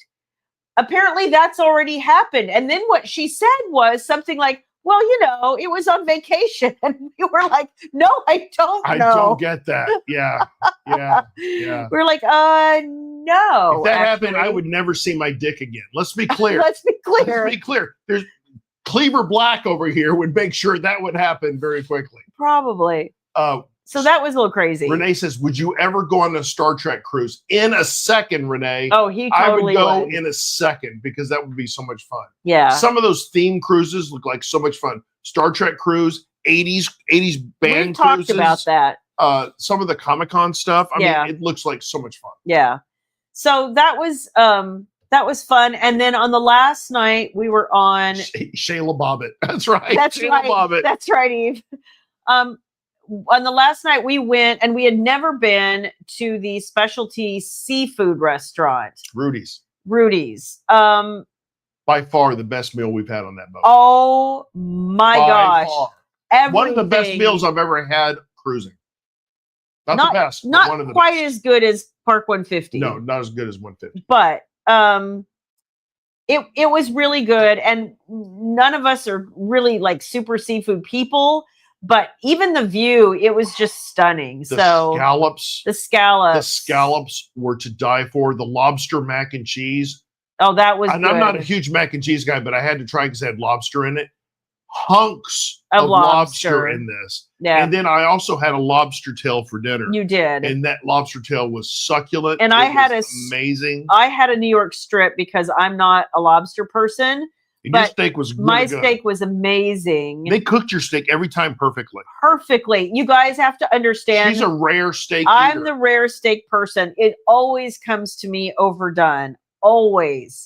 apparently that's already happened. And then what she said was something like, well, it was on vacation. And we were like, no, I don't know. I don't get that. Yeah. We're like, no. If that happened, I would never see my dick again. Let's be clear. Let's be clear. There's Cleaver Black over here would make sure that would happen very quickly. Probably. So that was a little crazy. Renee says, would you ever go on a Star Trek cruise? In a second, Renee. Oh, he totally I would go in a second because that would be so much fun. Yeah. Some of those theme cruises look like so much fun. Star Trek cruise, 80s band we talked cruises. About that. Some of the Comic-Con stuff. I mean, it looks like so much fun. Yeah. So that was fun. And then on the last night we were on Shayla Bobbitt. That's right. Shayla Bobbitt. That's right, Eve. On the last night we went, and we had never been to the specialty seafood restaurant. Rudy's. By far the best meal we've had on that boat. Oh my gosh. One of the best meals I've ever had cruising. Not the best. Not one of the quite best. as good as Park 150. No, not as good as 150. But it was really good, and none of us are really like super seafood people. But even the view, it was just stunning. The scallops were to die for. The lobster mac and cheese. Oh, that was and good. I'm not a huge mac and cheese guy, but I had to try because it had lobster in it. Hunks of lobster in this. Yeah. And then I also had a lobster tail for dinner. You did. And that lobster tail was succulent. And amazing. I had a New York strip because I'm not a lobster person. And your steak was really good. My steak was amazing. They cooked your steak every time perfectly. You guys have to understand. She's a rare steak eater. I'm the rare steak person. It always comes to me overdone. Always.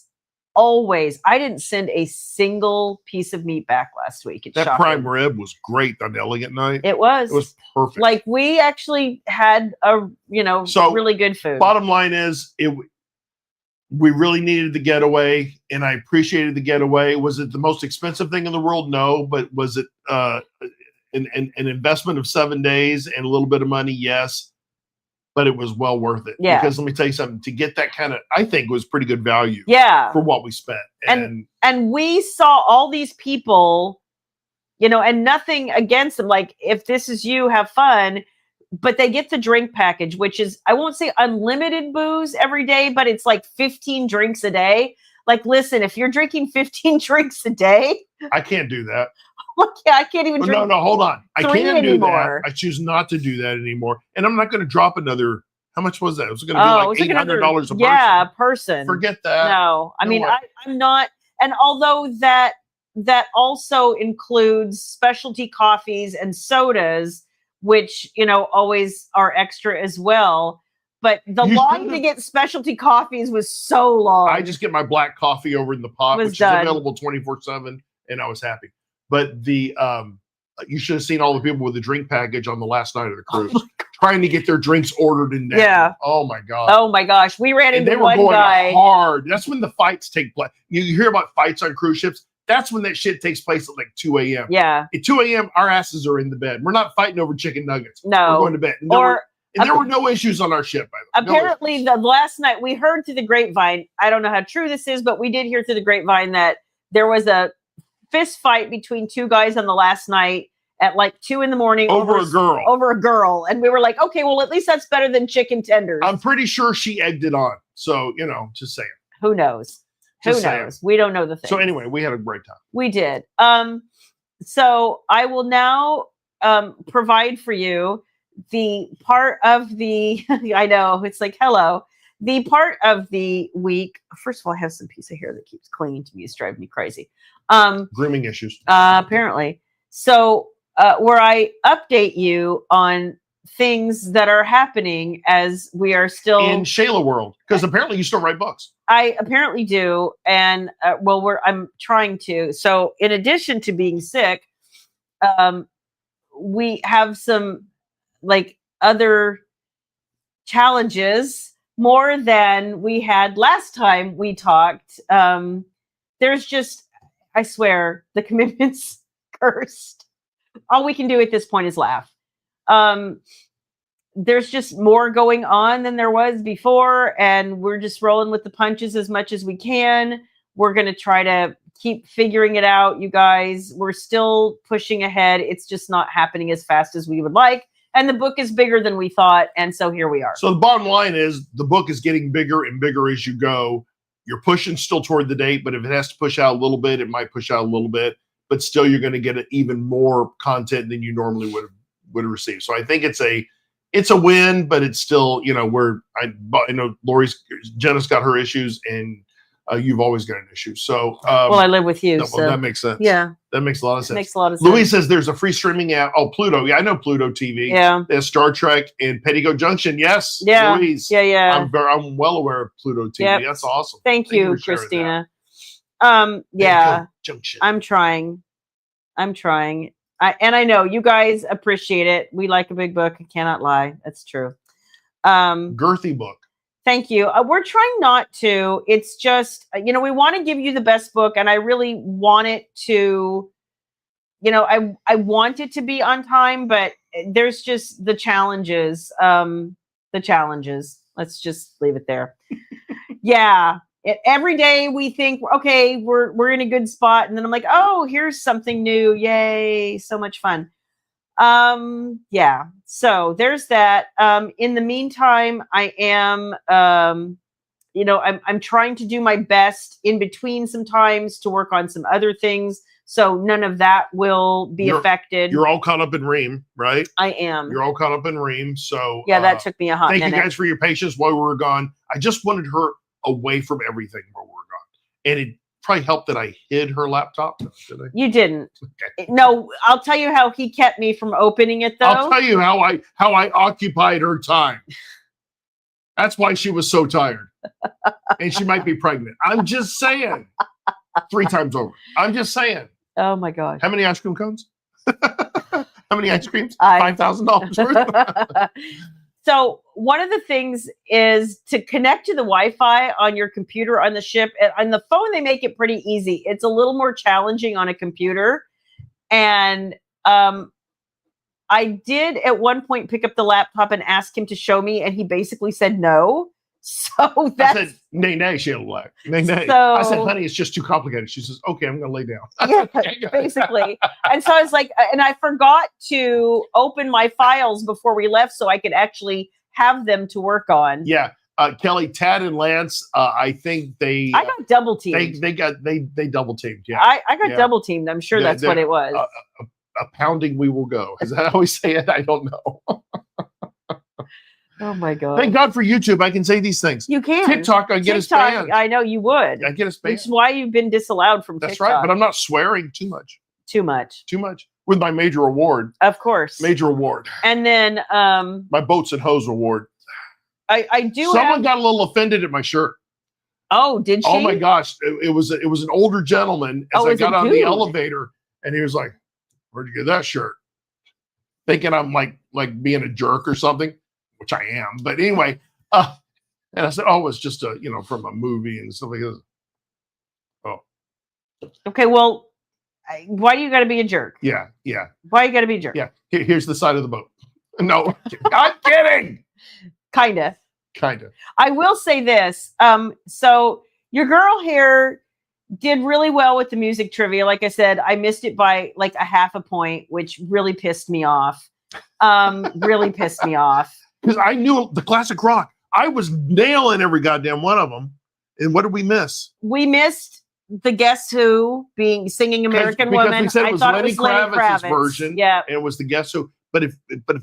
I didn't send a single piece of meat back last week. That prime rib was great on Elegant Night. It was. It was perfect. Like, we actually had really good food. Bottom line is, we really needed the getaway, and I appreciated the getaway. Was it the most expensive thing in the world? No. But was it an investment of 7 days and a little bit of money? Yes. But it was well worth it. Yeah. Because let me tell you something, to get that kind of, I think was pretty good value. Yeah. For what we spent. And we saw all these people, and nothing against them. Like, if this is you, have fun. But they get the drink package, which is, I won't say unlimited booze every day, but it's like 15 drinks a day. Like, listen, if you're drinking 15 drinks a day, I can't do that. I can't even drink. No, hold on. I can't anymore. do that. I choose not to do that anymore. And I'm not going to drop another. How much was that? It was going to be like $800 a person. Yeah, a person. Forget that. No, I mean, I'm not. And although that also includes specialty coffees and sodas, which, always are extra as well. But the line to get specialty coffees was so long. I just get my black coffee over in the pot, which is available 24/7, and I was happy. But you should have seen all the people with the drink package on the last night of the cruise, trying to get their drinks ordered and down. Yeah. Oh my god. Oh my gosh. We ran into one guy. They were going hard. That's when the fights take place. You hear about fights on cruise ships. That's when that shit takes place at like 2 a.m. Yeah. At 2 a.m., our asses are in the bed. We're not fighting over chicken nuggets. No. We're going to bed. And there were no issues on our ship, by the way. Apparently, the last night we heard through the grapevine, I don't know how true this is, but we did hear through the grapevine that there was a fist fight between two guys on the last night at like 2 a.m. over a girl. Over a girl. And we were like, okay, well, at least that's better than chicken tenders. I'm pretty sure she egged it on. So, just saying. Who knows? Who knows? We don't know the thing. So anyway, we had a great time. We did. So I will now provide for you the part of the, I know, it's like, hello. The part of the week, first of all, I have some piece of hair that keeps clinging to me. It's driving me crazy. Grooming issues. Apparently. So where I update you on things that are happening as we are still in Shayla world, because apparently you still write books. I apparently do, and I'm trying to. So in addition to being sick, we have some like other challenges more than we had last time we talked. There's just, I swear, the commitment's cursed. All we can do at this point is laugh. There's just more going on than there was before, and we're just rolling with the punches as much as we can. We're going to try to keep figuring it out, you guys. We're still pushing ahead. It's just not happening as fast as we would like. And the book is bigger than we thought, and so here we are. So the bottom line is the book is getting bigger and bigger as you go. You're pushing still toward the date, but if it has to push out a little bit, it might push out a little bit. But still, you're going to get even more content than you normally would have received. So I think it's a win, but it's still, Jenna's got her issues, and you've always got an issue. So, well, I live with you. No, so well, that makes sense. Yeah. That makes a lot of sense. Makes a lot of sense. Louise says there's a free streaming app. Oh, Pluto. Yeah, I know Pluto TV. Yeah. There's Star Trek and Petticoat Junction. Yes. Yeah. Louise. Yeah. I'm well aware of Pluto TV. Yep. That's awesome. Thank you, Christina. Yeah. Junction. I'm trying. I know you guys appreciate it. We like a big book. I cannot lie. That's true. Girthy book. Thank you. We're trying not to. It's just, we want to give you the best book, and I really want it to, I want it to be on time, but there's just the challenges. Let's just leave it there. Yeah. Every day we think, okay, we're in a good spot, and then I'm like, oh, here's something new. Yay. So much fun. Yeah. So there's that. In the meantime, I am, I'm trying to do my best in between sometimes to work on some other things. So none of that will be affected. You're all caught up in Ream, right? I am. You're all caught up in Ream. So yeah, that took me a hot minute. Thank you guys for your patience while we were gone. I just wanted her away from everything while we were gone. And it probably helped that I hid her laptop. No, did I? You didn't. Okay. No, I'll tell you how he kept me from opening it, though. I'll tell you how I occupied her time. That's why she was so tired. And she might be pregnant. I'm just saying. 3 times over. I'm just saying. Oh my gosh. How many ice cream cones? How many ice creams? $5,000 worth. So one of the things is to connect to the Wi-Fi on your computer on the ship. On the phone, they make it pretty easy. It's a little more challenging on a computer. And I did at one point pick up the laptop and ask him to show me, and he basically said no. So I said, nay, Shayla Black. Nay. So, I said, honey, it's just too complicated. She says, okay, I'm going to lay down. Yeah, basically. And so I was like, and I forgot to open my files before we left so I could actually have them to work on. Yeah. Kelly, Tad, and Lance, I think I got double teamed. They double teamed. Yeah. I got double teamed. I'm sure that's what it was. A pounding we will go. Is that how we say it? I don't know. Oh my God. Thank God for YouTube. I can say these things. You can. TikTok, I get us banned. I know you would. I get us banned. Which is why you've been disallowed from That's TikTok. right. But I'm not swearing too much. Too much. With my major award. Of course. Major award. And then my boats and hose award. I do. Someone got a little offended at my shirt. Oh, did she? Oh my gosh! It was an older gentleman. As I got on the elevator, and he was like, "Where'd you get that shirt?" Thinking I'm like being a jerk or something, which I am. But anyway, and I said, "Oh, it's just from a movie and stuff like this." Oh. Okay. Well, why do you got to be a jerk? Yeah. Why you got to be a jerk? Yeah. Here's the side of the boat. No, I'm kidding. Kinda. Kind of. I will say this. So your girl here did really well with the music trivia. Like I said, I missed it by like a half a point, which really pissed me off. Really pissed me off. Because I knew the classic rock. I was nailing every goddamn one of them. And what did we miss? We missed the Guess Who singing American Woman. We said it was Lenny Kravitz's version. Yeah. And it was the Guess Who. But if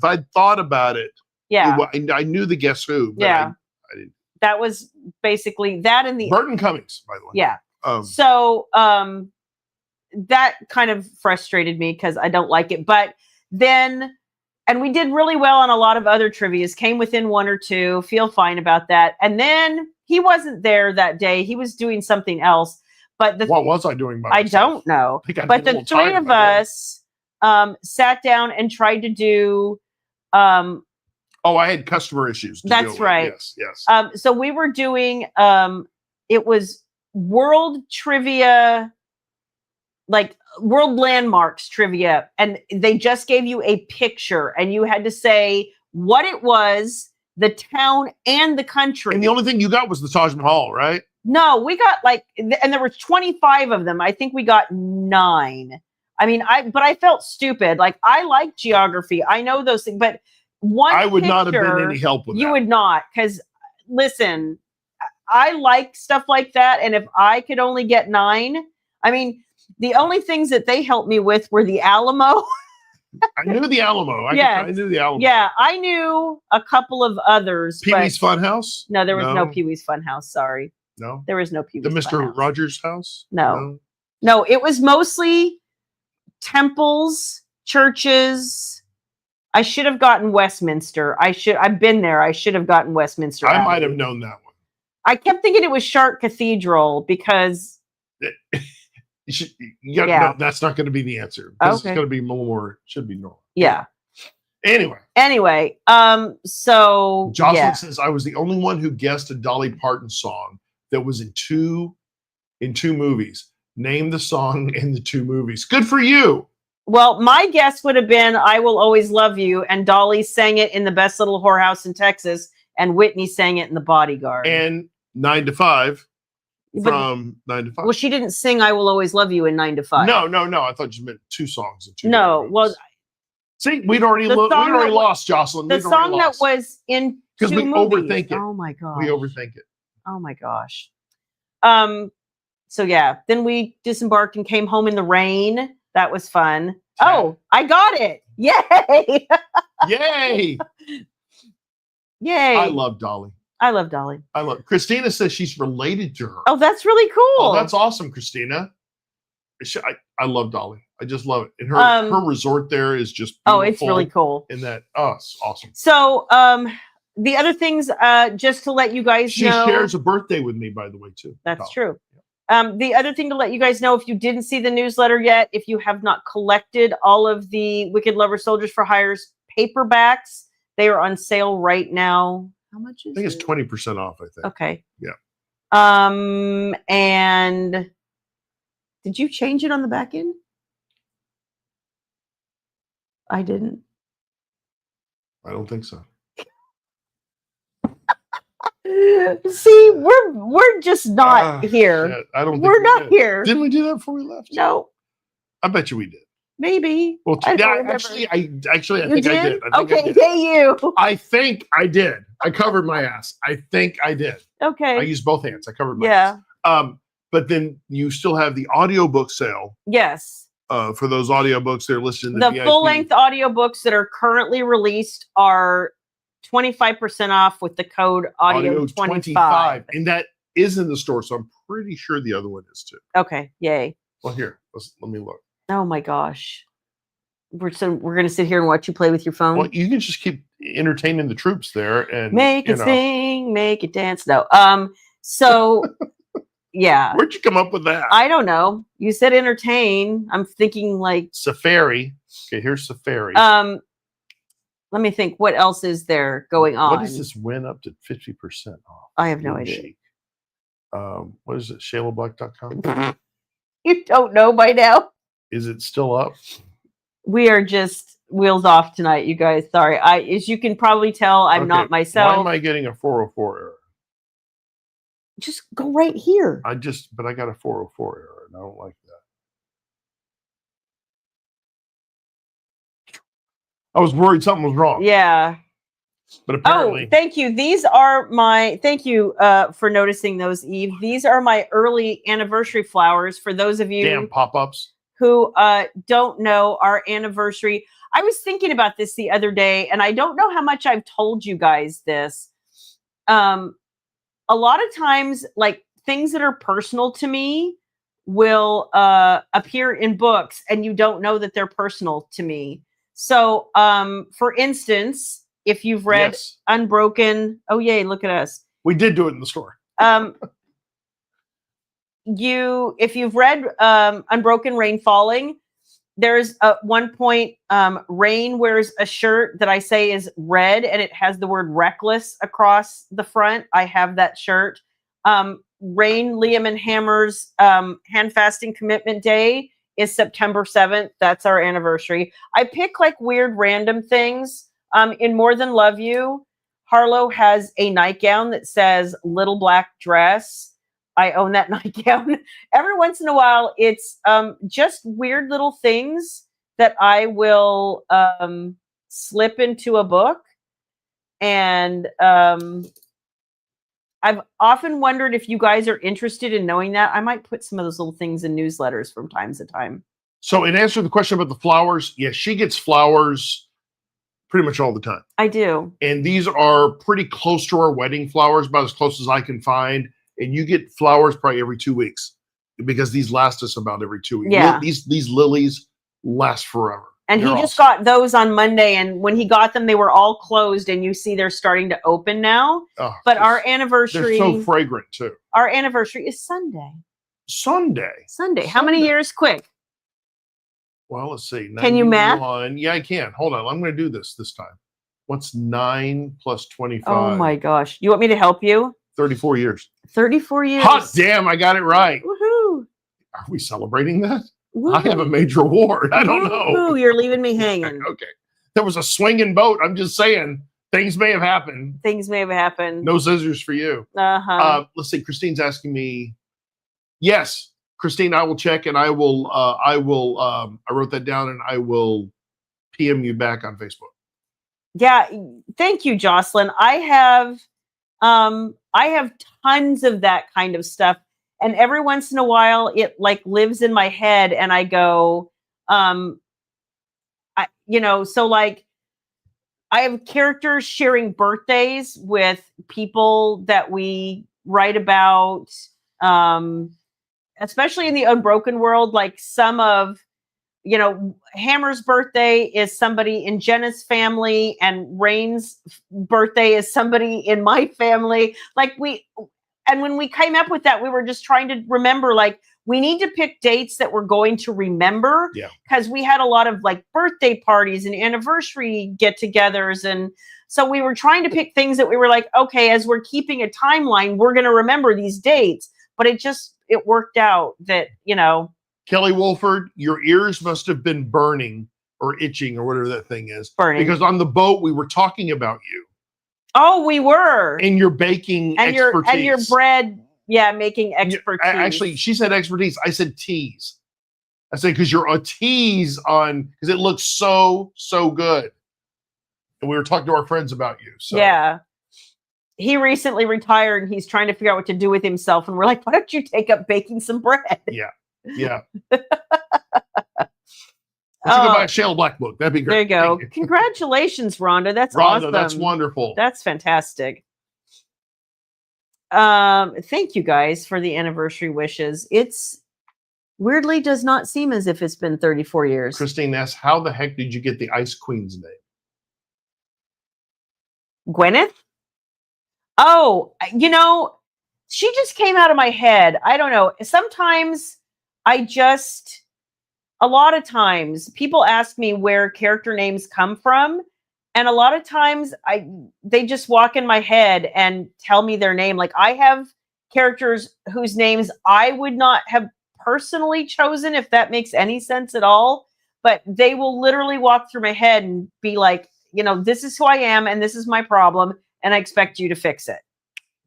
I'd thought about it, yeah, I knew the Guess Who. But yeah, I didn't. That was basically that in the Burton Cummings, by the way. Yeah. So that kind of frustrated me because I don't like it. But then, and we did really well on a lot of other trivias. Came within one or two. Feel fine about that. And then he wasn't there that day. He was doing something else. But what was I doing? I don't know. But the three of us sat down and tried to do. I had customer issues. That's right. Yes. So we were doing, it was world trivia, like world landmarks trivia. And they just gave you a picture and you had to say what it was, the town and the country. And the only thing you got was the Taj Mahal, right? No, we got and there were 25 of them. I think we got 9. I mean, but I felt stupid. Like I like geography. I know those things, but I would not have been any help with that. You would not, because listen, I like stuff like that. And if I could only get 9, I mean, the only things that they helped me with were the Alamo. I knew the Alamo. I knew the Alamo. Yeah, I knew a couple of others. Pee-wee's Funhouse? No, there was no Pee-wee's Funhouse. Sorry. No? There was no Pee-wee's Funhouse. The Mr. Rogers house? No, it was mostly temples, churches. I should have gotten Westminster. I've been there. I should have gotten Westminster. I might have known that one. I kept thinking it was Shark Cathedral because no, that's not going to be the answer. Okay. It's going to be more, should be normal. Yeah. Anyway. So Jocelyn says I was the only one who guessed a Dolly Parton song that was in two movies. Name the song in the 2 movies. Good for you. Well, my guess would have been I Will Always Love You, and Dolly sang it in The Best Little Whorehouse in Texas, and Whitney sang it in The Bodyguard. And 9 to 5 from 9 to 5. Well, she didn't sing I Will Always Love You in 9 to 5. No. I thought you meant 2 songs in 2 No, well, see, we'd already lost, Jocelyn. The song that was in 2 movies. Because we overthink it. Oh my gosh. We overthink it. Oh my gosh. So yeah, then we disembarked and came home in the rain. That was fun. Yeah. Oh, I got it. Yay. Yay. Yay. I love Dolly. Christina says she's related to her. Oh, that's really cool. Oh, that's awesome, Christina. I love Dolly. I just love it. And her resort there is just beautiful. Oh, it's really cool. And it's awesome. So, the other things, just to let you guys know. She shares a birthday with me, by the way, too. That's true. The other thing to let you guys know, if you didn't see the newsletter yet, if you have not collected all of the Wicked Lover Soldiers for Hire's paperbacks, they are on sale right now. How much is it? I think it's 20% off, I think. Okay. Yeah. And did you change it on the back end? I didn't. I don't think so. See, we're just not here. Shit. I don't think We're not did. here. Didn't we do that before we left? No. I bet you we did. Maybe. Well, I don't remember. actually, I think You did? I did. I think okay, I did. yay you. I think I did. I covered my ass. I think I did. Okay. I used both hands. I covered my ass. But then you still have the audiobook sale. Yes. For those audiobooks, they're listed in the full-length audiobooks that are currently released are 25% off with the code audio25. And that is in the store, so I'm pretty sure the other one is too. Okay, yay. Well, here, let me look. Oh my gosh. We're going to sit here and watch you play with your phone? Well, you can just keep entertaining the troops there and make it sing, make it dance. No. So yeah. Where'd you come up with that? I don't know. You said entertain. I'm thinking like Safari. Okay, here's Safari. Let me think. What else is there going on? What does this win up to 50% off? I have no idea. What is it? ShaylaBlack.com? You don't know by now? Is it still up? We are just wheels off tonight, you guys. Sorry. As you can probably tell, I'm not myself. Why am I getting a 404 error? Just go right here. But I got a 404 error, and I don't like that. I was worried something was wrong. Yeah. But apparently. Oh, thank you. Thank you for noticing those, Eve. These are my early anniversary flowers for those of you. Damn pop-ups. Who don't know our anniversary. I was thinking about this the other day, and I don't know how much I've told you guys this. A lot of times, like things that are personal to me will appear in books, and you don't know that they're personal to me. So, for instance, if you've read Unbroken, oh yay, look at us. We did do it in the store. If you've read Unbroken Rain Falling, there's one point Rain wears a shirt that I say is red and it has the word reckless across the front. I have that shirt. Rain, Liam and Hammer's Handfasting Commitment Day is September 7th. That's our anniversary. I pick like weird random things. In More Than Love You, Harlow has a nightgown that says little black dress. I own that nightgown. Every once in a while, it's just weird little things that I will slip into a book. And I've often wondered if you guys are interested in knowing that. I might put some of those little things in newsletters from time to time. So in answer to the question about the flowers, yes, she gets flowers pretty much all the time. I do. And these are pretty close to our wedding flowers, about as close as I can find. And you get flowers probably every 2 weeks because these last us about every 2 weeks. Yeah. These lilies last forever. And he just got those on Monday, and when he got them, they were all closed, and you see they're starting to open now. Oh, but our anniversary... They're so fragrant, too. Our anniversary is Sunday. Sunday. How many years? Quick. Well, let's see. Can you math? Yeah, I can. Hold on. I'm going to do this time. What's 9 plus 25? Oh, my gosh. You want me to help you? 34 years. 34 years. Hot damn, I got it right. Woohoo. Are we celebrating that? Woo-hoo. I have a major award. I don't know. You're leaving me hanging. Okay. There was a swinging boat. I'm just saying things may have happened. No scissors for you. Let's see. Christine's asking me. Yes, Christine, I will check and I wrote that down and I will PM you back on Facebook. Yeah. Thank you, Jocelyn. I have tons of that kind of stuff. And every once in a while, it like lives in my head, and I go, so like I have characters sharing birthdays with people that we write about, especially in the Unbroken world. Like some of, Hammer's birthday is somebody in Jenna's family, and Rain's birthday is somebody in my family. And when we came up with that, we were just trying to remember, like, we need to pick dates that we're going to remember. Yeah. Because we had a lot of like birthday parties and anniversary get-togethers. And so we were trying to pick things that we were like, okay, as we're keeping a timeline, we're going to remember these dates. But it worked out that, Kelly Wolford, your ears must have been burning or itching or whatever that thing is. Burning. Because on the boat, we were talking about you. Oh, we were. in your baking and expertise. your bread, yeah, making expertise. Actually, she said expertise. I said tease. I said because you're a tease on because it looks so good. And we were talking to our friends about you. So yeah. He recently retired and he's trying to figure out what to do with himself. And we're like, why don't you take up baking some bread? Yeah. Let's go buy a Shayla Black book. That'd be great. There you go. Congratulations, Rhonda. That's Rhonda, awesome. that's wonderful. That's fantastic. Thank you guys for the anniversary wishes. It's weirdly does not seem as if it's been 34 years. Christine asks, how the heck did you get the Ice Queen's name? Gwyneth? Oh, she just came out of my head. I don't know. Sometimes a lot of times people ask me where character names come from. And a lot of times they just walk in my head and tell me their name. Like I have characters whose names I would not have personally chosen, if that makes any sense at all. But they will literally walk through my head and be like, this is who I am and this is my problem. And I expect you to fix it.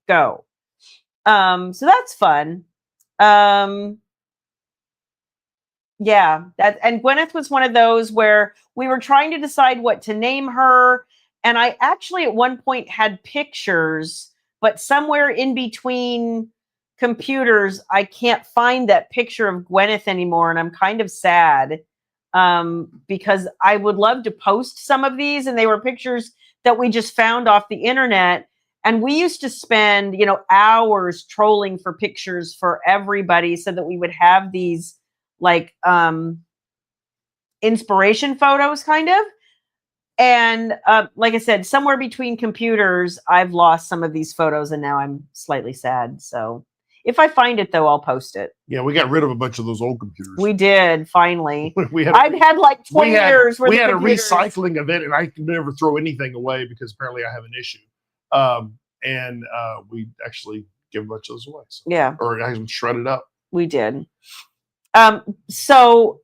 Go. So that's fun. Yeah, and Gwyneth was one of those where we were trying to decide what to name her. And I actually at one point had pictures, but somewhere in between computers, I can't find that picture of Gwyneth anymore. And I'm kind of sad because I would love to post some of these. And they were pictures that we just found off the internet. And we used to spend, hours trolling for pictures for everybody so that we would have these like inspiration photos kind of. And like I said, somewhere between computers, I've lost some of these photos and now I'm slightly sad. So if I find it though, I'll post it. Yeah, we got rid of a bunch of those old computers. We did, finally. I've had like 20 years we had a recycling event and I could never throw anything away because apparently I have an issue. And we actually give a bunch of those away. So. Yeah. Or I can shred it up. We did. So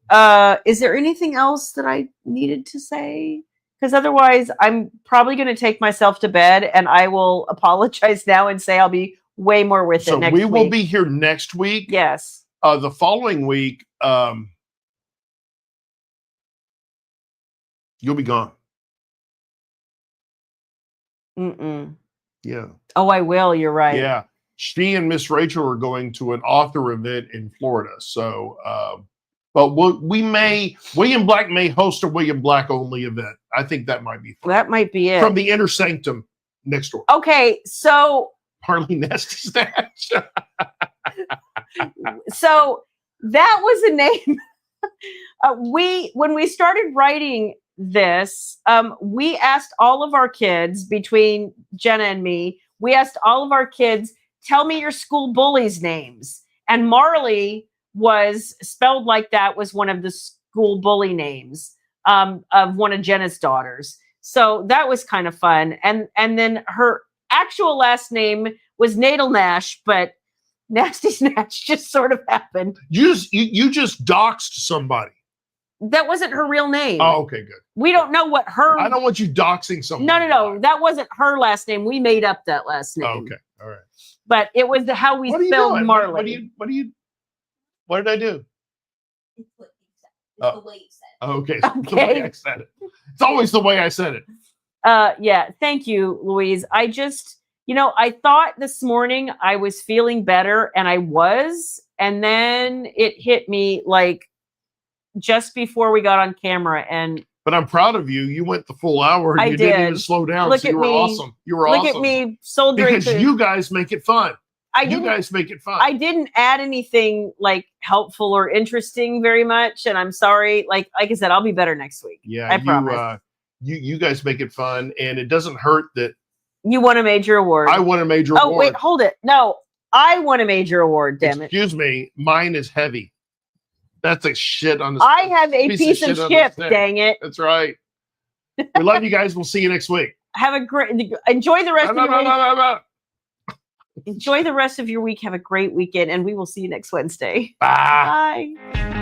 is there anything else that I needed to say? Because otherwise I'm probably going to take myself to bed and I will apologize now and say I'll be way more with it next week. So we will be here next week. Yes. The following week, you'll be gone. Mm-mm. Yeah. Oh, I will. You're right. Yeah. She and Miss Rachel are going to an author event in Florida. So, but William Black may host a William Black only event. I think that might be fun. That might be it. From the Inner Sanctum next door. Okay. So. Harley Nasty Snatch. So that was a name. When we started writing this, we asked all of our kids, between Jenna and me, we asked all of our kids, tell me your school bullies' names. And Marley was spelled like that, was one of the school bully names of one of Jenna's daughters. So that was kind of fun. And then her actual last name was Natal Nash, but Nasty Snatch just sort of happened. You just doxed somebody. That wasn't her real name. Oh, okay, good. We don't know what her... I don't want you doxing someone. No. That wasn't her last name. We made up that last name. Oh, okay. All right. But it was how we spelled Marley. What did I do? It's what you said. It's the way you said it. Oh, okay. The way I said it. It's always the way I said it. Yeah. Thank you, Louise. I just, I thought this morning I was feeling better, and I was. And then it hit me like just before we got on camera. But I'm proud of you. You went the full hour. And you didn't even slow down. Look so at you were me. Awesome. You were awesome. Look at me soldiering. Because you guys make it fun. You guys make it fun. I didn't add anything like helpful or interesting very much, and I'm sorry. Like I said, I'll be better next week. Yeah, I promise. You guys make it fun, and it doesn't hurt that you won a major award. I won a major award. Oh wait, hold it. No, I won a major award. Damn it. Excuse me. Mine is heavy. That's a shit on the. I have a piece of shit. Dang it. That's right. We love you guys. We'll see you next week. Have a great. Enjoy the rest of your week. Enjoy the rest of your week. Have a great weekend, and we will see you next Wednesday. Bye. Bye.